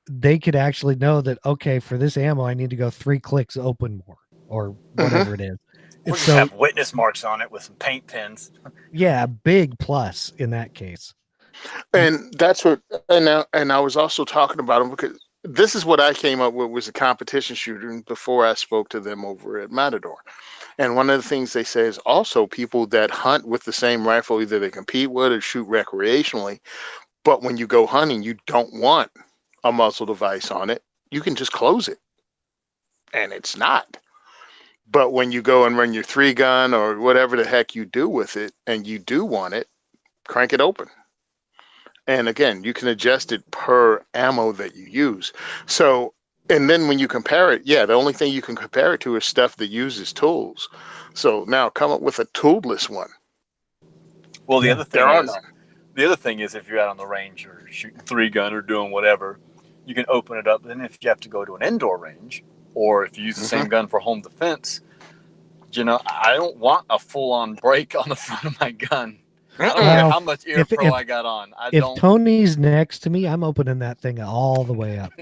they could actually know that, okay, for this ammo, I need to go 3 clicks open more, or whatever it is. We just have witness marks on it with some paint pens. Yeah, big plus in that case. And that's what, and I was also talking about them because this is what I came up with was a competition shooter before I spoke to them over at Matador. And one of the things they say is also people that hunt with the same rifle, either they compete with or shoot recreationally. But when you go hunting, you don't want a muzzle device on it. You can just close it, and it's not. But when you go and run your 3-gun or whatever the heck you do with it, and you do want it, crank it open. And again, you can adjust it per ammo that you use. So, and then when you compare it, yeah, the only thing you can compare it to is stuff that uses tools. So now come up with a toolless one. Well, the Yeah. other There thing are is, none. the other thing is, if you're out on the range or shooting 3-gun or doing whatever, you can open it up. Then if you have to go to an indoor range, or if you use the same gun for home defense, I don't want a full-on break on the front of my gun. I don't care Well, how much ear if- pro if- I got on. I If don't Tony's next to me, I'm opening that thing all the way up.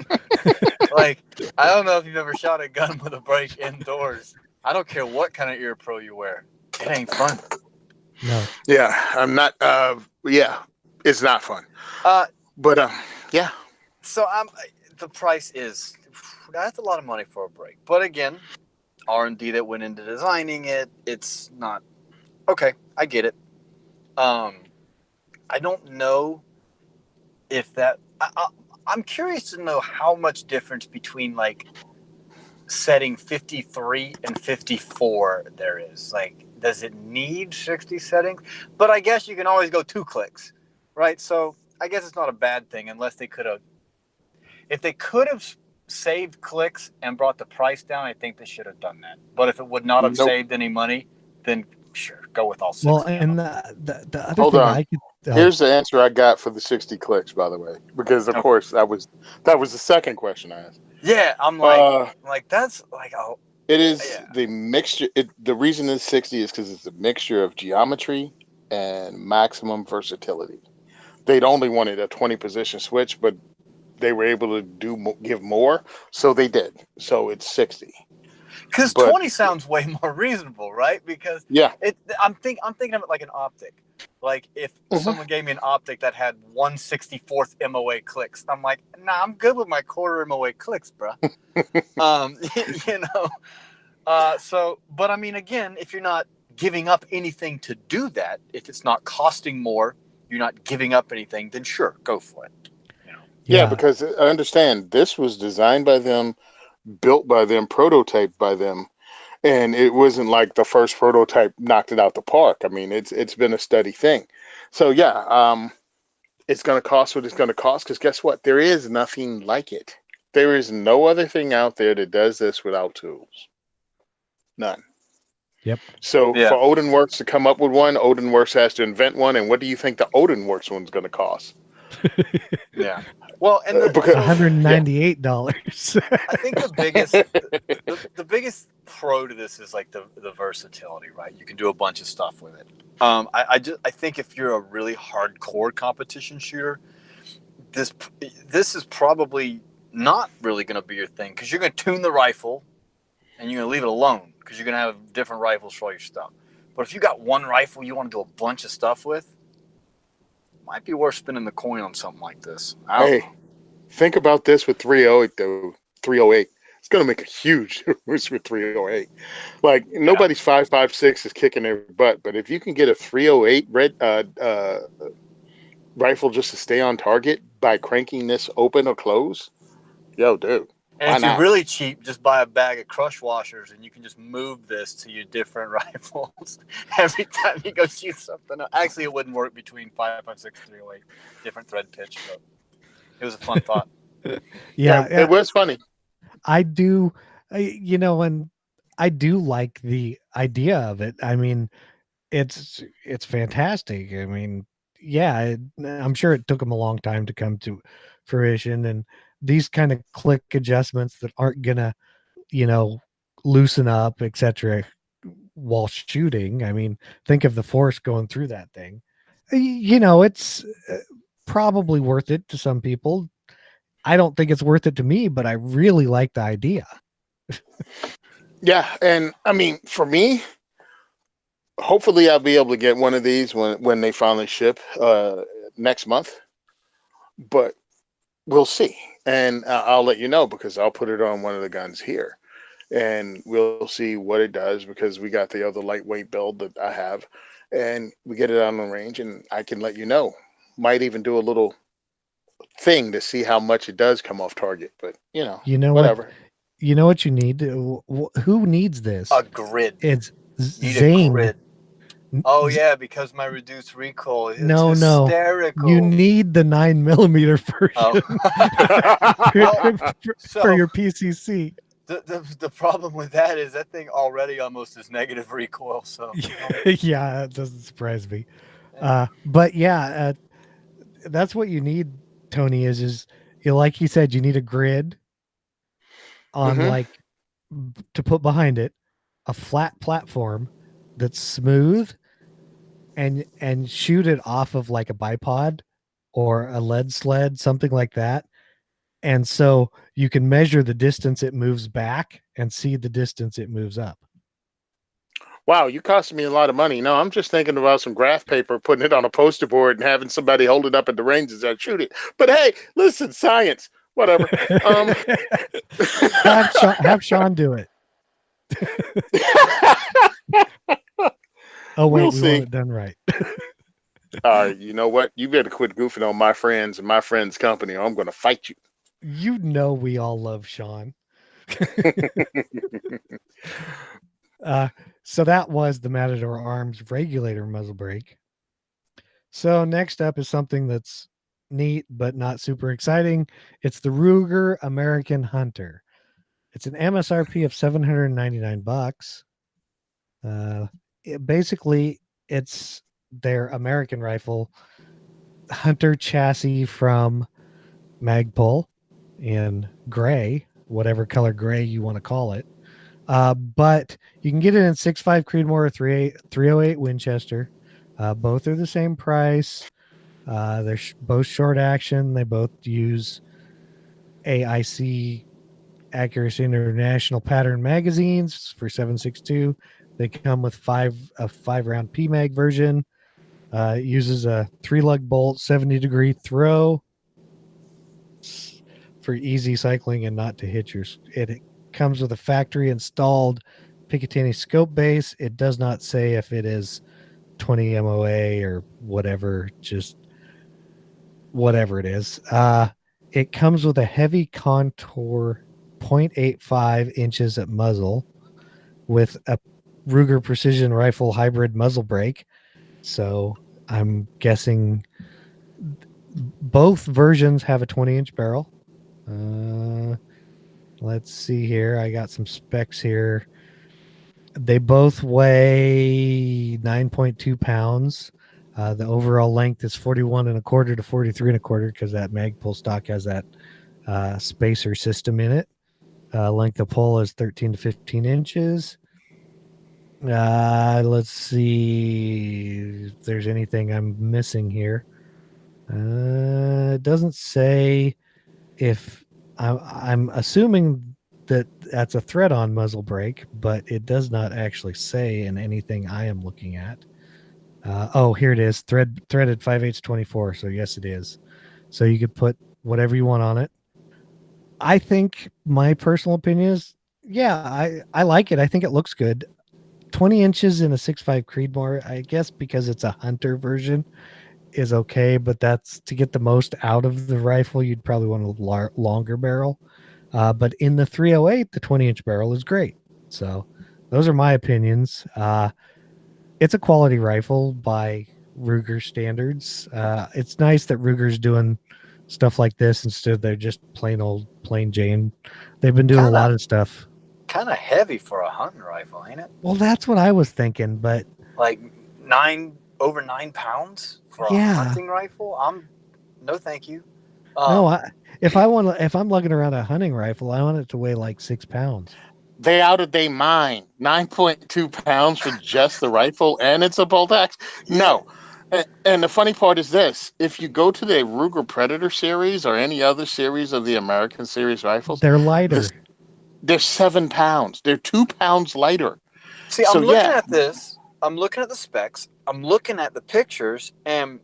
like. I don't know if you've ever shot a gun with a break indoors. I don't care what kind of ear pro you wear. It ain't fun. No. Yeah, I'm not. Yeah, it's not fun. But yeah. So the price is that's a lot of money for a break. But again, R&D that went into designing it. It's not okay. I get it. I don't know if that. I'm curious to know how much difference between like setting 53 and 54 there is. Like, does it need 60 settings? But I guess you can always go 2 clicks, right? So I guess it's not a bad thing unless they could have. If they could have saved clicks and brought the price down, I think they should have done that. But if it would not have Nope. saved any money, then sure, go with all 60. Well, and the other Hold thing on. I could. Here's the answer I got for the 60 clicks, by the way, because of Okay. course that was the second question I asked. Yeah, I'm like that's like It is yeah. the mixture. The reason it's 60 is because it's a mixture of geometry and maximum versatility. They'd only wanted a 20 position switch, but they were able to give more, so they did. So it's 60. Because But 20 sounds way more reasonable, right? Because yeah, I'm thinking of it like an optic. Like if someone gave me an optic that had 1/64th MOA clicks, I'm like, nah, I'm good with my quarter MOA clicks, bro. you know. So, but I mean, again, if you're not giving up anything to do that, if it's not costing more, you're not giving up anything, then sure, go for it. yeah, because I understand this was designed by them, built by them, prototyped by them, and it wasn't like the first prototype knocked it out the park. I mean, it's been a steady thing. So yeah, it's going to cost what it's going to cost because guess what? There is nothing like it. There is no other thing out there that does this without tools. None. Yep. So Yeah. for Odinworks to come up with one, Odinworks has to invent one. And what do you think the Odinworks one's going to cost? Yeah. Well, and Because $198. I think the biggest pro to this is like the versatility, right? You can do a bunch of stuff with it. I think if you're a really hardcore competition shooter, this is probably not really going to be your thing because you're going to tune the rifle and you're going to leave it alone because you're going to have different rifles for all your stuff. But if you got one rifle you want to do a bunch of stuff with, might be worth spending the coin on something like this. I don't know. Think about this with 308 though. 308. It's going to make a huge difference with 308. Like nobody's 5.56 is kicking their butt, but if you can get a 308 red rifle just to stay on target by cranking this open or close, yo, dude. And if you're really cheap, just buy a bag of crush washers and you can just move this to your different rifles every time you go shoot something. Actually, it wouldn't work between 5.56 and 308, different thread pitch, but it was a fun thought. Yeah, it was funny. I do, and I do like the idea of it. I mean, it's fantastic. I mean, yeah, I'm sure it took them a long time to come to fruition, and these kind of click adjustments that aren't gonna, loosen up, etc. while shooting. I mean, think of the force going through that thing. It's probably worth it to some people. I don't think it's worth it to me, but I really like the idea. Yeah, and I mean, for me, hopefully I'll be able to get one of these when they finally ship next month. But we'll see. and I'll let you know because I'll put it on one of the guns here, and we'll see what it does because we got the other lightweight build that I have, and we get it on the range, and I can let you know. Might even do a little thing to see how much it does come off target, but You know what? whatever. You know what you need? Who needs this? A grid. It's Need a Zane. grid. Oh yeah, because my reduced recoil. It's No. hysterical. You need the 9mm version for your PCC. The problem with that is that thing already almost is negative recoil. So Yeah, it doesn't surprise me. But yeah, that's what you need, Tony. Is like you said, you need a grid on Mhm. like to put behind it, a flat platform that's smooth, and shoot it off of like a bipod or a lead sled, something like that. And so you can measure the distance it moves back and see the distance it moves up. Wow, you costing me a lot of money. No, I'm just thinking about some graph paper, putting it on a poster board, and having somebody hold it up at the range as I shoot it. But hey, listen, science, whatever. Have Sean do it. Oh wait, We'll we see. want it done right. You know what? You better quit goofing on my friends and my friends' company, or I'm going to fight you. You know we all love Sean. So that was the Matador Arms regulator muzzle brake. So next up is something that's neat but not super exciting. It's the Ruger American Hunter. It's an MSRP of $799. Basically, it's their American rifle Hunter chassis from Magpul in gray, whatever color gray you want to call it. But you can get it in 6.5 Creedmoor or 308 Winchester. Both are the same price. They're both short action. They both use AIC Accuracy International pattern magazines for 7.62. They come with a 5-round PMag version. It uses a 3-lug bolt, 70-degree throw for easy cycling and not to hit your. It comes with a factory installed Picatinny scope base. It does not say if it is 20 MOA or whatever, just whatever it is. It comes with a heavy contour 0.85 inches at muzzle with a Ruger Precision Rifle hybrid muzzle brake. So I'm guessing both versions have a 20-inch barrel. Let's see here. I got some specs here. They both weigh 9.2 pounds. The overall length is 41.25 to 43.25 because that Magpul stock has that spacer system in it. Length of pull is 13 to 15 inches. Let's see if there's anything I'm missing here. It doesn't say if I'm assuming that's a thread-on muzzle brake, but it does not actually say in anything I am looking at. Here it is, threaded 5/8 24. So yes, it is. So you could put whatever you want on it. I think my personal opinion is, yeah, I like it. I think it looks good. 20 inches in a 6.5 Creedmoor, I guess because it's a hunter version, is okay, but that's to get the most out of the rifle. You'd probably want a longer barrel. But in the 308, the 20-inch barrel is great. So those are my opinions. It's a quality rifle by Ruger standards. It's nice that Ruger's doing stuff like this instead of they're just plain Jane. They've been doing a lot of stuff. Kind of heavy for a hunting rifle, ain't it? Well, that's what I was thinking, but like over 9 pounds for a hunting rifle. No, thank you. No, if I'm lugging around a hunting rifle, I want it to weigh like 6 pounds. They out of their mind. 9.2 pounds for just the rifle, and it's a bolt action. No. And the funny part is this: if you go to the Ruger Predator series or any other series of the American series rifles, they're lighter. They're 7 pounds. They're 2 pounds lighter. See, I'm looking at this. I'm looking at the specs. I'm looking at the pictures, and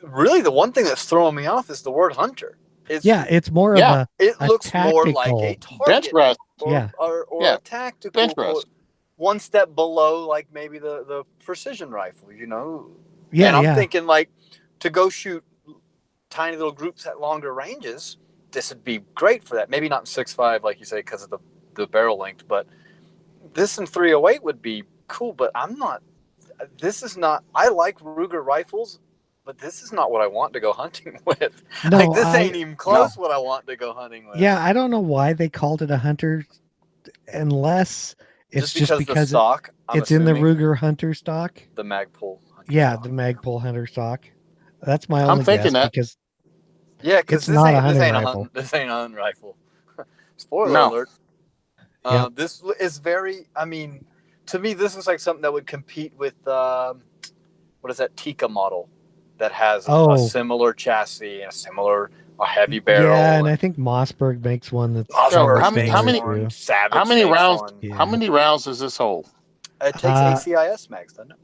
really, the one thing that's throwing me off is the word hunter. it's more Yeah. of It a looks more like a tactical. bench target rest. Yeah. or Yeah. a tactical Bench rest. one step below, like maybe the precision rifle, you know. Yeah, And I'm yeah. thinking like to go shoot tiny little groups at longer ranges, this would be great for that. Maybe not in 6.5 like you say because of the barrel length, but this in 308 would be cool. But this is not. I like Ruger rifles, but this is not what I want to go hunting with. No, Like this ain't even close what I want to go hunting with. Yeah, I don't know why they called it a hunter, unless it's just the because stock, I'm it's in the assuming, Ruger hunter stock. the Magpul hunter Yeah, stock. the Magpul hunter stock. That's my I'm only thinking guess that. because Yeah, because it's not a hunting rifle. this ain't a hunting rifle. Spoiler No. alert. Yep. This is very. I mean, to me, this is like something that would compete with what is that Tika model that has Oh. a similar chassis and a heavy barrel. Yeah, and I think Mossberg makes one that's Mossberg how makes many- one. Savage How many makes rounds? one. Yeah. How many rounds does this hold? It takes ACIS mags, doesn't it?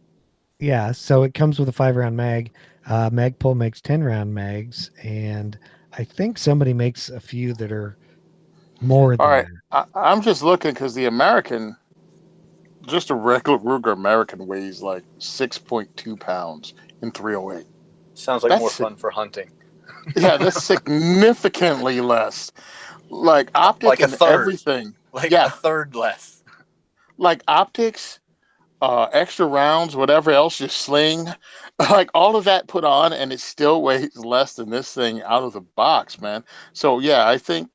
Yeah, so it comes with a 5-round mag. Magpul makes 10-round mags, and I think somebody makes a few that are more than All right, that. I'm just looking because the American, just a regular Ruger American weighs like 6.2 pounds in 308. Sounds like That's more fun for hunting. Yeah, that's significantly less. Like optic Like a and third. everything. Like Yeah. a third less. Like optics, extra rounds, whatever else you sling, like all of that put on, and it still weighs less than this thing out of the box, man. So yeah, I think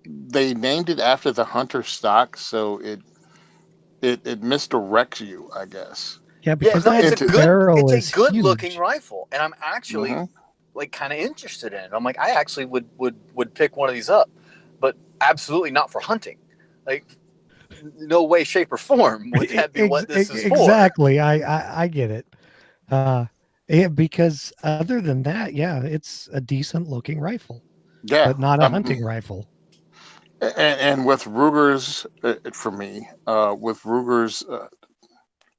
they named it after the hunter stock, so it misdirects you, I guess. Yeah, because it's that barrel is a good looking huge. rifle, and I'm actually Mhm. like kind of interested in it. I'm like, I actually would pick one of these up, but absolutely not for hunting. Like, no way, shape, or form would that be what this is for. Exactly. I get it. Yeah, because other than that, yeah, it's a decent looking rifle, Yeah, but not a hunting rifle. and with Ruger's, for me, with Ruger's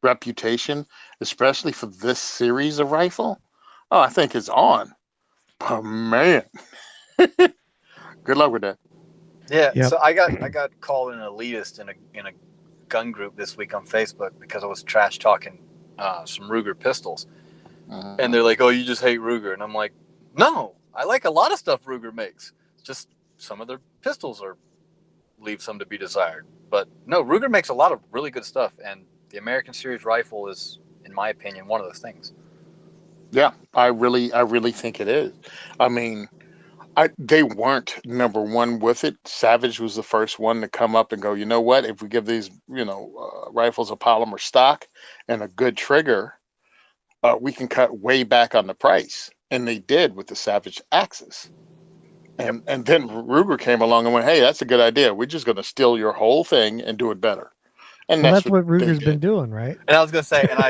reputation, especially for this series of rifle, oh, I think it's on. Oh man, good luck with that. Yeah. Yep. So I got called an elitist in a gun group this week on Facebook because I was trash talking some Ruger pistols, and they're like, "Oh, you just hate Ruger," and I'm like, "No, I like a lot of stuff Ruger makes. It's just some of their pistols leave some to be desired. But no, Ruger makes a lot of really good stuff, and the American Series rifle is, in my opinion, one of those things." Yeah, I really think it is. I mean, they weren't number one with it. Savage was the first one to come up and go, you know what? If we give these, rifles a polymer stock and a good trigger, we can cut way back on the price. And they did with the Savage Axis. And then Ruger came along and went, hey, that's a good idea. We're just going to steal your whole thing and do it better. And Well, that's what they Ruger's did. been doing, right? And I was gonna say, and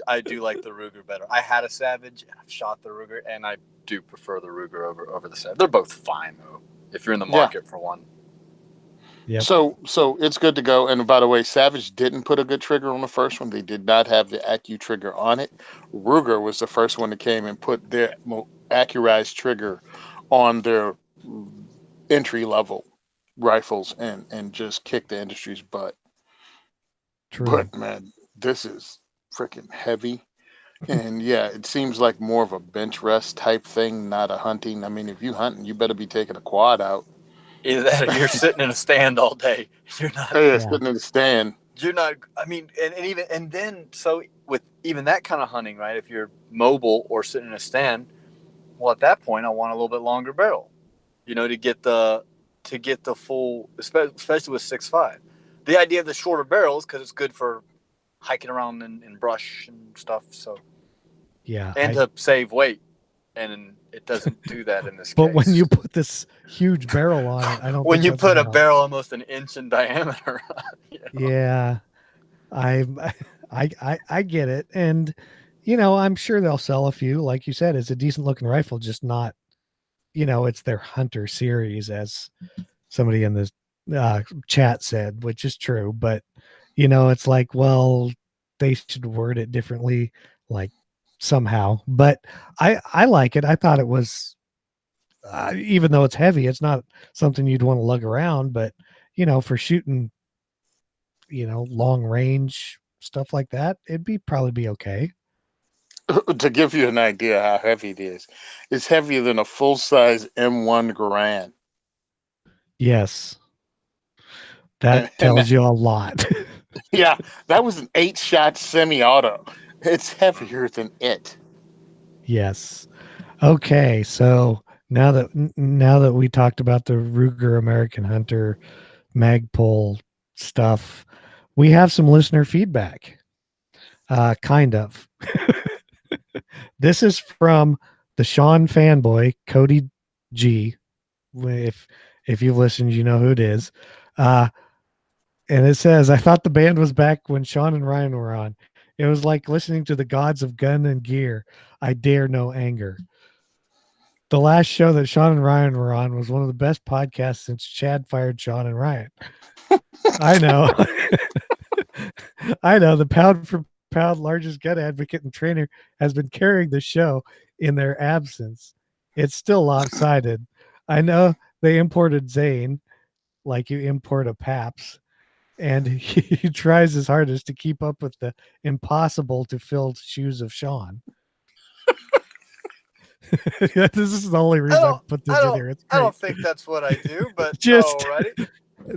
I do like the Ruger better. I had a Savage, and I've shot the Ruger, and I do prefer the Ruger over the Savage. They're both fine though, if you're in the market for one. Yep. So it's good to go. And by the way, Savage didn't put a good trigger on the first one. They did not have the Accu trigger on it. Ruger was the first one that came and put their accurized trigger on their entry level rifles and just kicked the industry's butt. True. But man, this is freaking heavy. And yeah, it seems like more of a bench rest type thing, not a hunting. I mean, if you hunting, you better be taking a quad out. Either that or you're sitting in a stand all day. You're not. Hey, sitting in the stand. You're not. I mean, and then so with even that kind of hunting, right? If you're mobile or sitting in a stand, well, at that point, I want a little bit longer barrel, to get the full, especially with 6.5. The idea of the shorter barrels because it's good for hiking around in brush and stuff. So yeah, and to save weight, and it doesn't do that in this but case. when you put this huge barrel on it, I don't. When think you that's put a enough. barrel almost an inch in diameter. Yeah, I get it, and I'm sure they'll sell a few. Like you said, it's a decent looking rifle, just not, it's their hunter series, as somebody in the chat said, which is true. But it's like, well, they should word it differently, like somehow. But I like it. I thought it was even though it's heavy, it's not something you'd want to lug around. But for shooting, long range stuff like that, it'd probably be okay. To give you an idea how heavy it is, it's heavier than a full-size M1 Garand. Yes, that And tells you a lot. yeah, that was an 8-shot semi-auto. It's heavier than it. Yes. Okay, so now that we talked about the Ruger American Hunter Magpul stuff, we have some listener feedback. Kind of. This is from the Sean fanboy, Cody G. If you've listened, you know who it is. And it says, I thought the band was back when Sean and Ryan were on. It was like listening to the gods of gun and gear. I dare no anger. The last show that Sean and Ryan were on was one of the best podcasts since Chad fired Sean and Ryan. I know. I know. The pound for pound largest gun advocate and trainer has been carrying the show in their absence. It's still lopsided. I know they imported Zane like you import a Paps, and he tries his hardest to keep up with the impossible to fill shoes of Sean. This is the only reason I put this in here. It's I great. don't think that's what I do, but Just alrighty.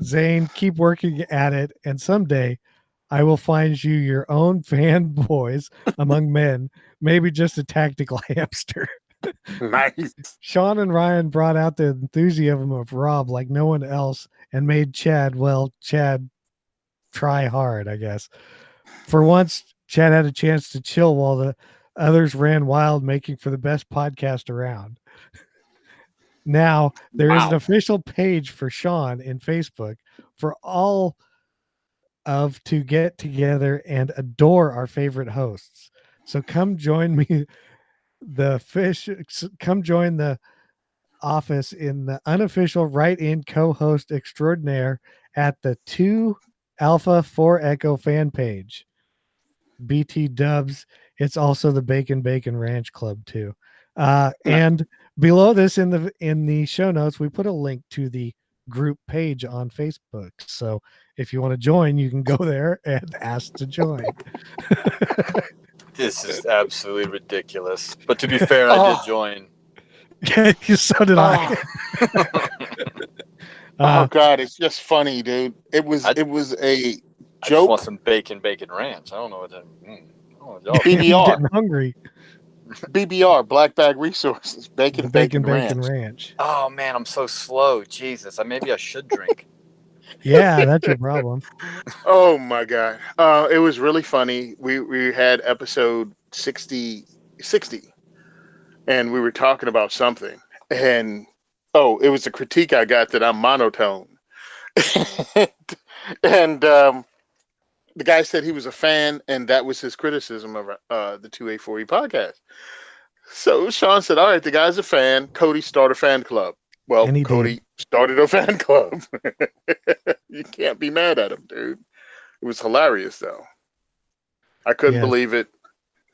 Zane, keep working at it, and someday I will find you your own fanboys among men, maybe just a tactical hamster. Nice. Sean and Ryan brought out the enthusiasm of Rob like no one else and made Chad try hard, I guess. For once, Chad had a chance to chill while the others ran wild, making for the best podcast around. Now, there is an official page for Sean in Facebook for all of to get together and adore our favorite hosts. So come join me, come join the office in the unofficial write-in co-host extraordinaire at the 2 Alpha 4 Echo fan page. BT Dubs. It's also the Bacon Ranch Club too. And below this in the show notes, we put a link to the group page on Facebook. So if you want to join, you can go there and ask to join. This is absolutely ridiculous. But to be fair, I did join. Yeah, so did I. Oh God, it's just funny, dude. It was a I just joke. want some bacon ranch. I don't know what that means. BBR. Getting hungry. BBR, Black Bag Resources, Bacon Ranch. Oh man, I'm so slow. Jesus, maybe I should drink. Yeah, that's your problem. Oh my God. It was really funny. We had episode 60, and we were talking about something, and it was a critique I got that I'm monotone. And the guy said he was a fan, and that was his criticism of the 2A4E podcast. So Sean said, all right, the guy's a fan. Cody, start a fan club. Well, Cody started a fan club. You can't be mad at him, dude. It was hilarious, though. I couldn't believe it.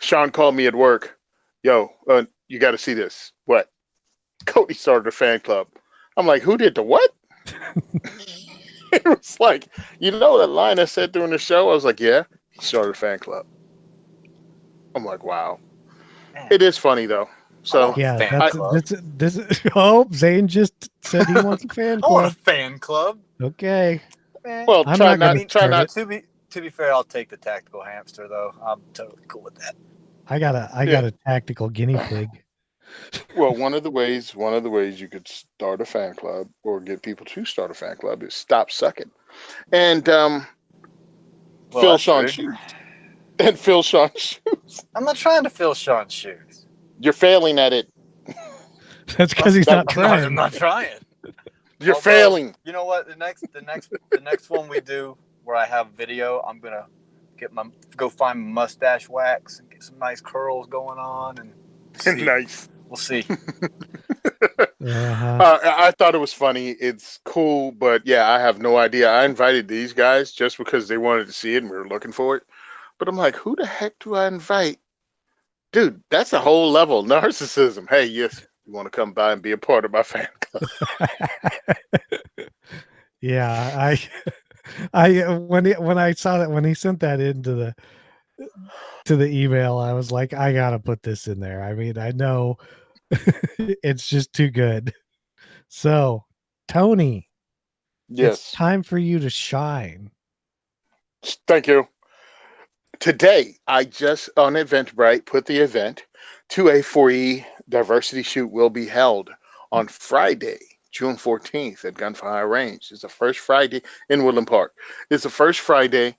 Sean called me at work. Yo, you got to see this. What? Cody started a fan club. I'm like, who did the what? It was like, you know that line I said during the show? I was like, yeah, he started a fan club. I'm like, wow. Man. It is funny, though. So yeah, this Zane just said he wants a fan club. I want a fan club. Okay. Man. Well, try not. To be fair, I'll take the tactical hamster, though. I'm totally cool with that. I got a tactical guinea pig. Well, one of the ways you could start a fan club or get people to start a fan club is stop sucking, and fill Sean's shoes. And fill Sean's shoes. I'm not trying to fill Sean's shoes. You're failing at it. That's because he's not trying. I'm not trying. You're failing. You know what? The next one we do where I have video, I'm gonna go find my mustache wax and get some nice curls going on and see. Nice. We'll see. I thought it was funny. It's cool, but yeah, I have no idea. I invited these guys just because they wanted to see it and we were looking for it. But I'm like, who the heck do I invite? Dude, that's a whole level narcissism. Hey, You want to come by and be a part of my fan club? Yeah, when I saw that when he sent that into the email, I was like, I gotta put this in there. I mean, I know it's just too good. So, Tony, it's Yes. time for you to shine. Thank you. Today, I just on Eventbrite put the event 2A4E Diversity Shoot will be held on Friday, June 14th at Gunfire Range. It's the first Friday in Woodland Park. It's the first Friday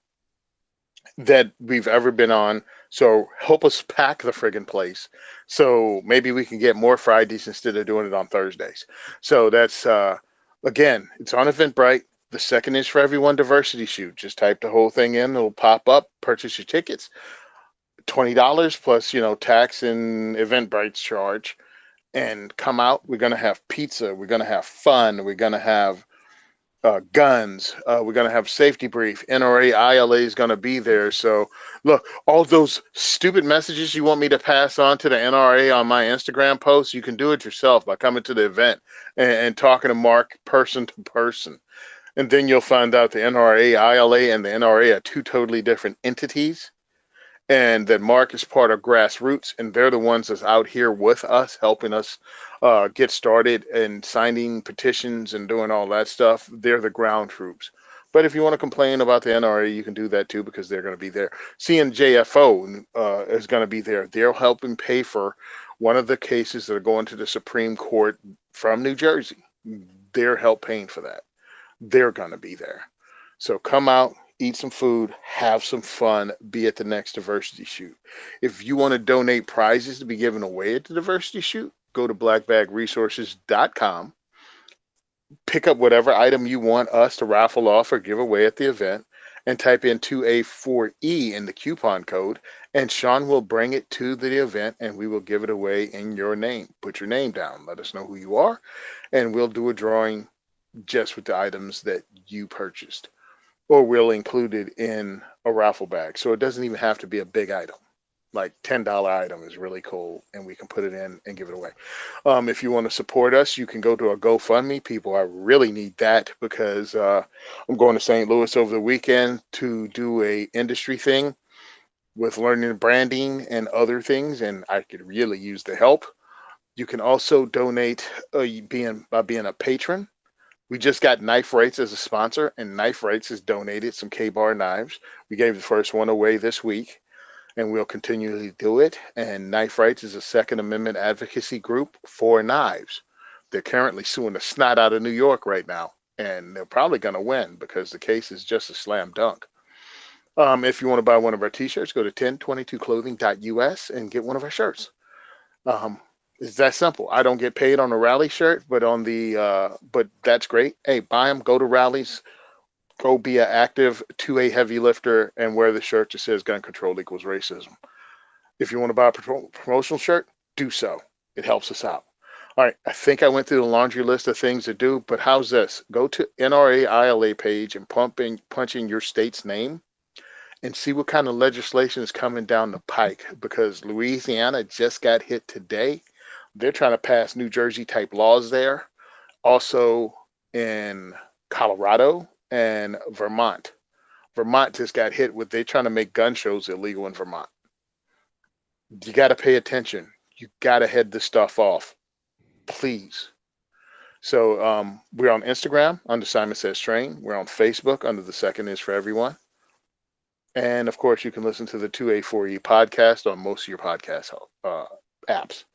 that we've ever been on. So help us pack the friggin' place. So maybe we can get more Fridays instead of doing it on Thursdays. So that's again, it's on Eventbrite. The second is for everyone diversity shoot. Just type the whole thing in, it'll pop up, purchase your tickets. $20 plus, tax and Eventbrite's charge. And come out. We're gonna have pizza, we're gonna have fun, we're gonna have guns. We're going to have safety brief. NRA ILA is going to be there. So, look, all those stupid messages you want me to pass on to the NRA on my Instagram posts, you can do it yourself by coming to the event and talking to Mark person to person. And then you'll find out the NRA ILA and the NRA are two totally different entities. And that Mark is part of Grassroots, and they're the ones that's out here with us, helping us get started and signing petitions and doing all that stuff. They're the ground troops. But if you want to complain about the NRA, you can do that too, because they're going to be there. CNJFO is going to be there. They're helping pay for one of the cases that are going to the Supreme Court from New Jersey. They're help paying for that. They're going to be there. So come out, eat some food, have some fun, be at the next diversity shoot. If you want to donate prizes to be given away at the diversity shoot, go to blackbagresources.com, pick up whatever item you want us to raffle off or give away at the event, and type in 2A4E in the coupon code, and Sean will bring it to the event and we will give it away in your name. Put your name down, let us know who you are, and we'll do a drawing just with the items that you purchased, or we'll include it in a raffle bag. So it doesn't even have to be a big item. Like $10 item is really cool, and we can put it in and give it away. If you want to support us, you can go to a GoFundMe. People, I really need that because I'm going to St. Louis over the weekend to do a industry thing with learning branding and other things, and I could really use the help. You can also donate by being a patron. We just got Knife Rights as a sponsor, and Knife Rights has donated some K-Bar knives. We gave the first one away this week, and we'll continually do it. And Knife Rights is a Second Amendment advocacy group for knives. They're currently suing the snot out of New York right now, and they're probably going to win because the case is just a slam dunk. If you want to buy one of our t-shirts, go to 1022clothing.us and get one of our shirts. It's that simple. I don't get paid on a rally shirt, but but that's great. Hey, buy them, go to rallies, go be an active 2A heavy lifter, and wear the shirt that says gun control equals racism. If you want to buy a promotional shirt, do so. It helps us out. All right, I think I went through the laundry list of things to do, but how's this? Go to NRA ILA page and punch in your state's name and see what kind of legislation is coming down the pike, because Louisiana just got hit today. They're trying to pass New Jersey type laws there. Also in Colorado and Vermont. Vermont just got hit with, they're trying to make gun shows illegal in Vermont. You got to pay attention. You got to head this stuff off, please. So we're on Instagram under Simon Says Train. We're on Facebook under The Second Is For Everyone. And of course, you can listen to the 2A4E podcast on most of your podcast apps.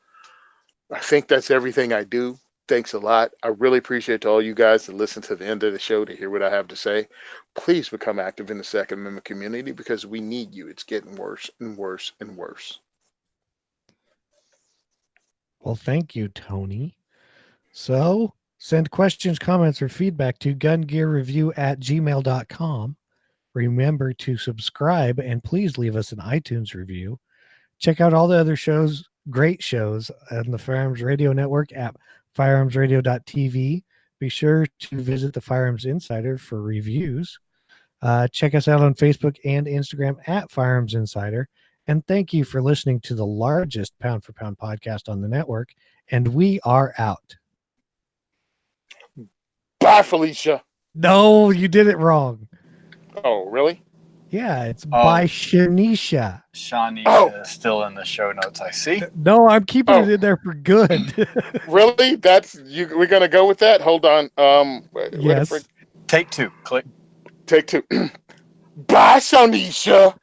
I think that's everything I do. Thanks a lot. I really appreciate all you guys that listen to the end of the show to hear what I have to say. Please become active in the Second Amendment community because we need you. It's getting worse and worse and worse. Well, thank you, Tony. So send questions, comments, or feedback to gungearreview@gmail.com. Remember to subscribe and please leave us an iTunes review. Check out all the other shows, great shows on the Firearms Radio Network app, firearmsradio.tv. Be sure to visit the Firearms Insider for reviews. Check us out on Facebook and Instagram at Firearms Insider. And thank you for listening to the largest pound for pound podcast on the network. And we are out. Bye, Felicia. No, you did it wrong. Oh, really? Yeah, it's by Shanisha. Shanisha is still in the show notes, I see. No, I'm keeping it in there for good. Really? That's you. We're gonna go with that. Hold on. Yes. Take two. Click. Take two. Bye, Shanisha.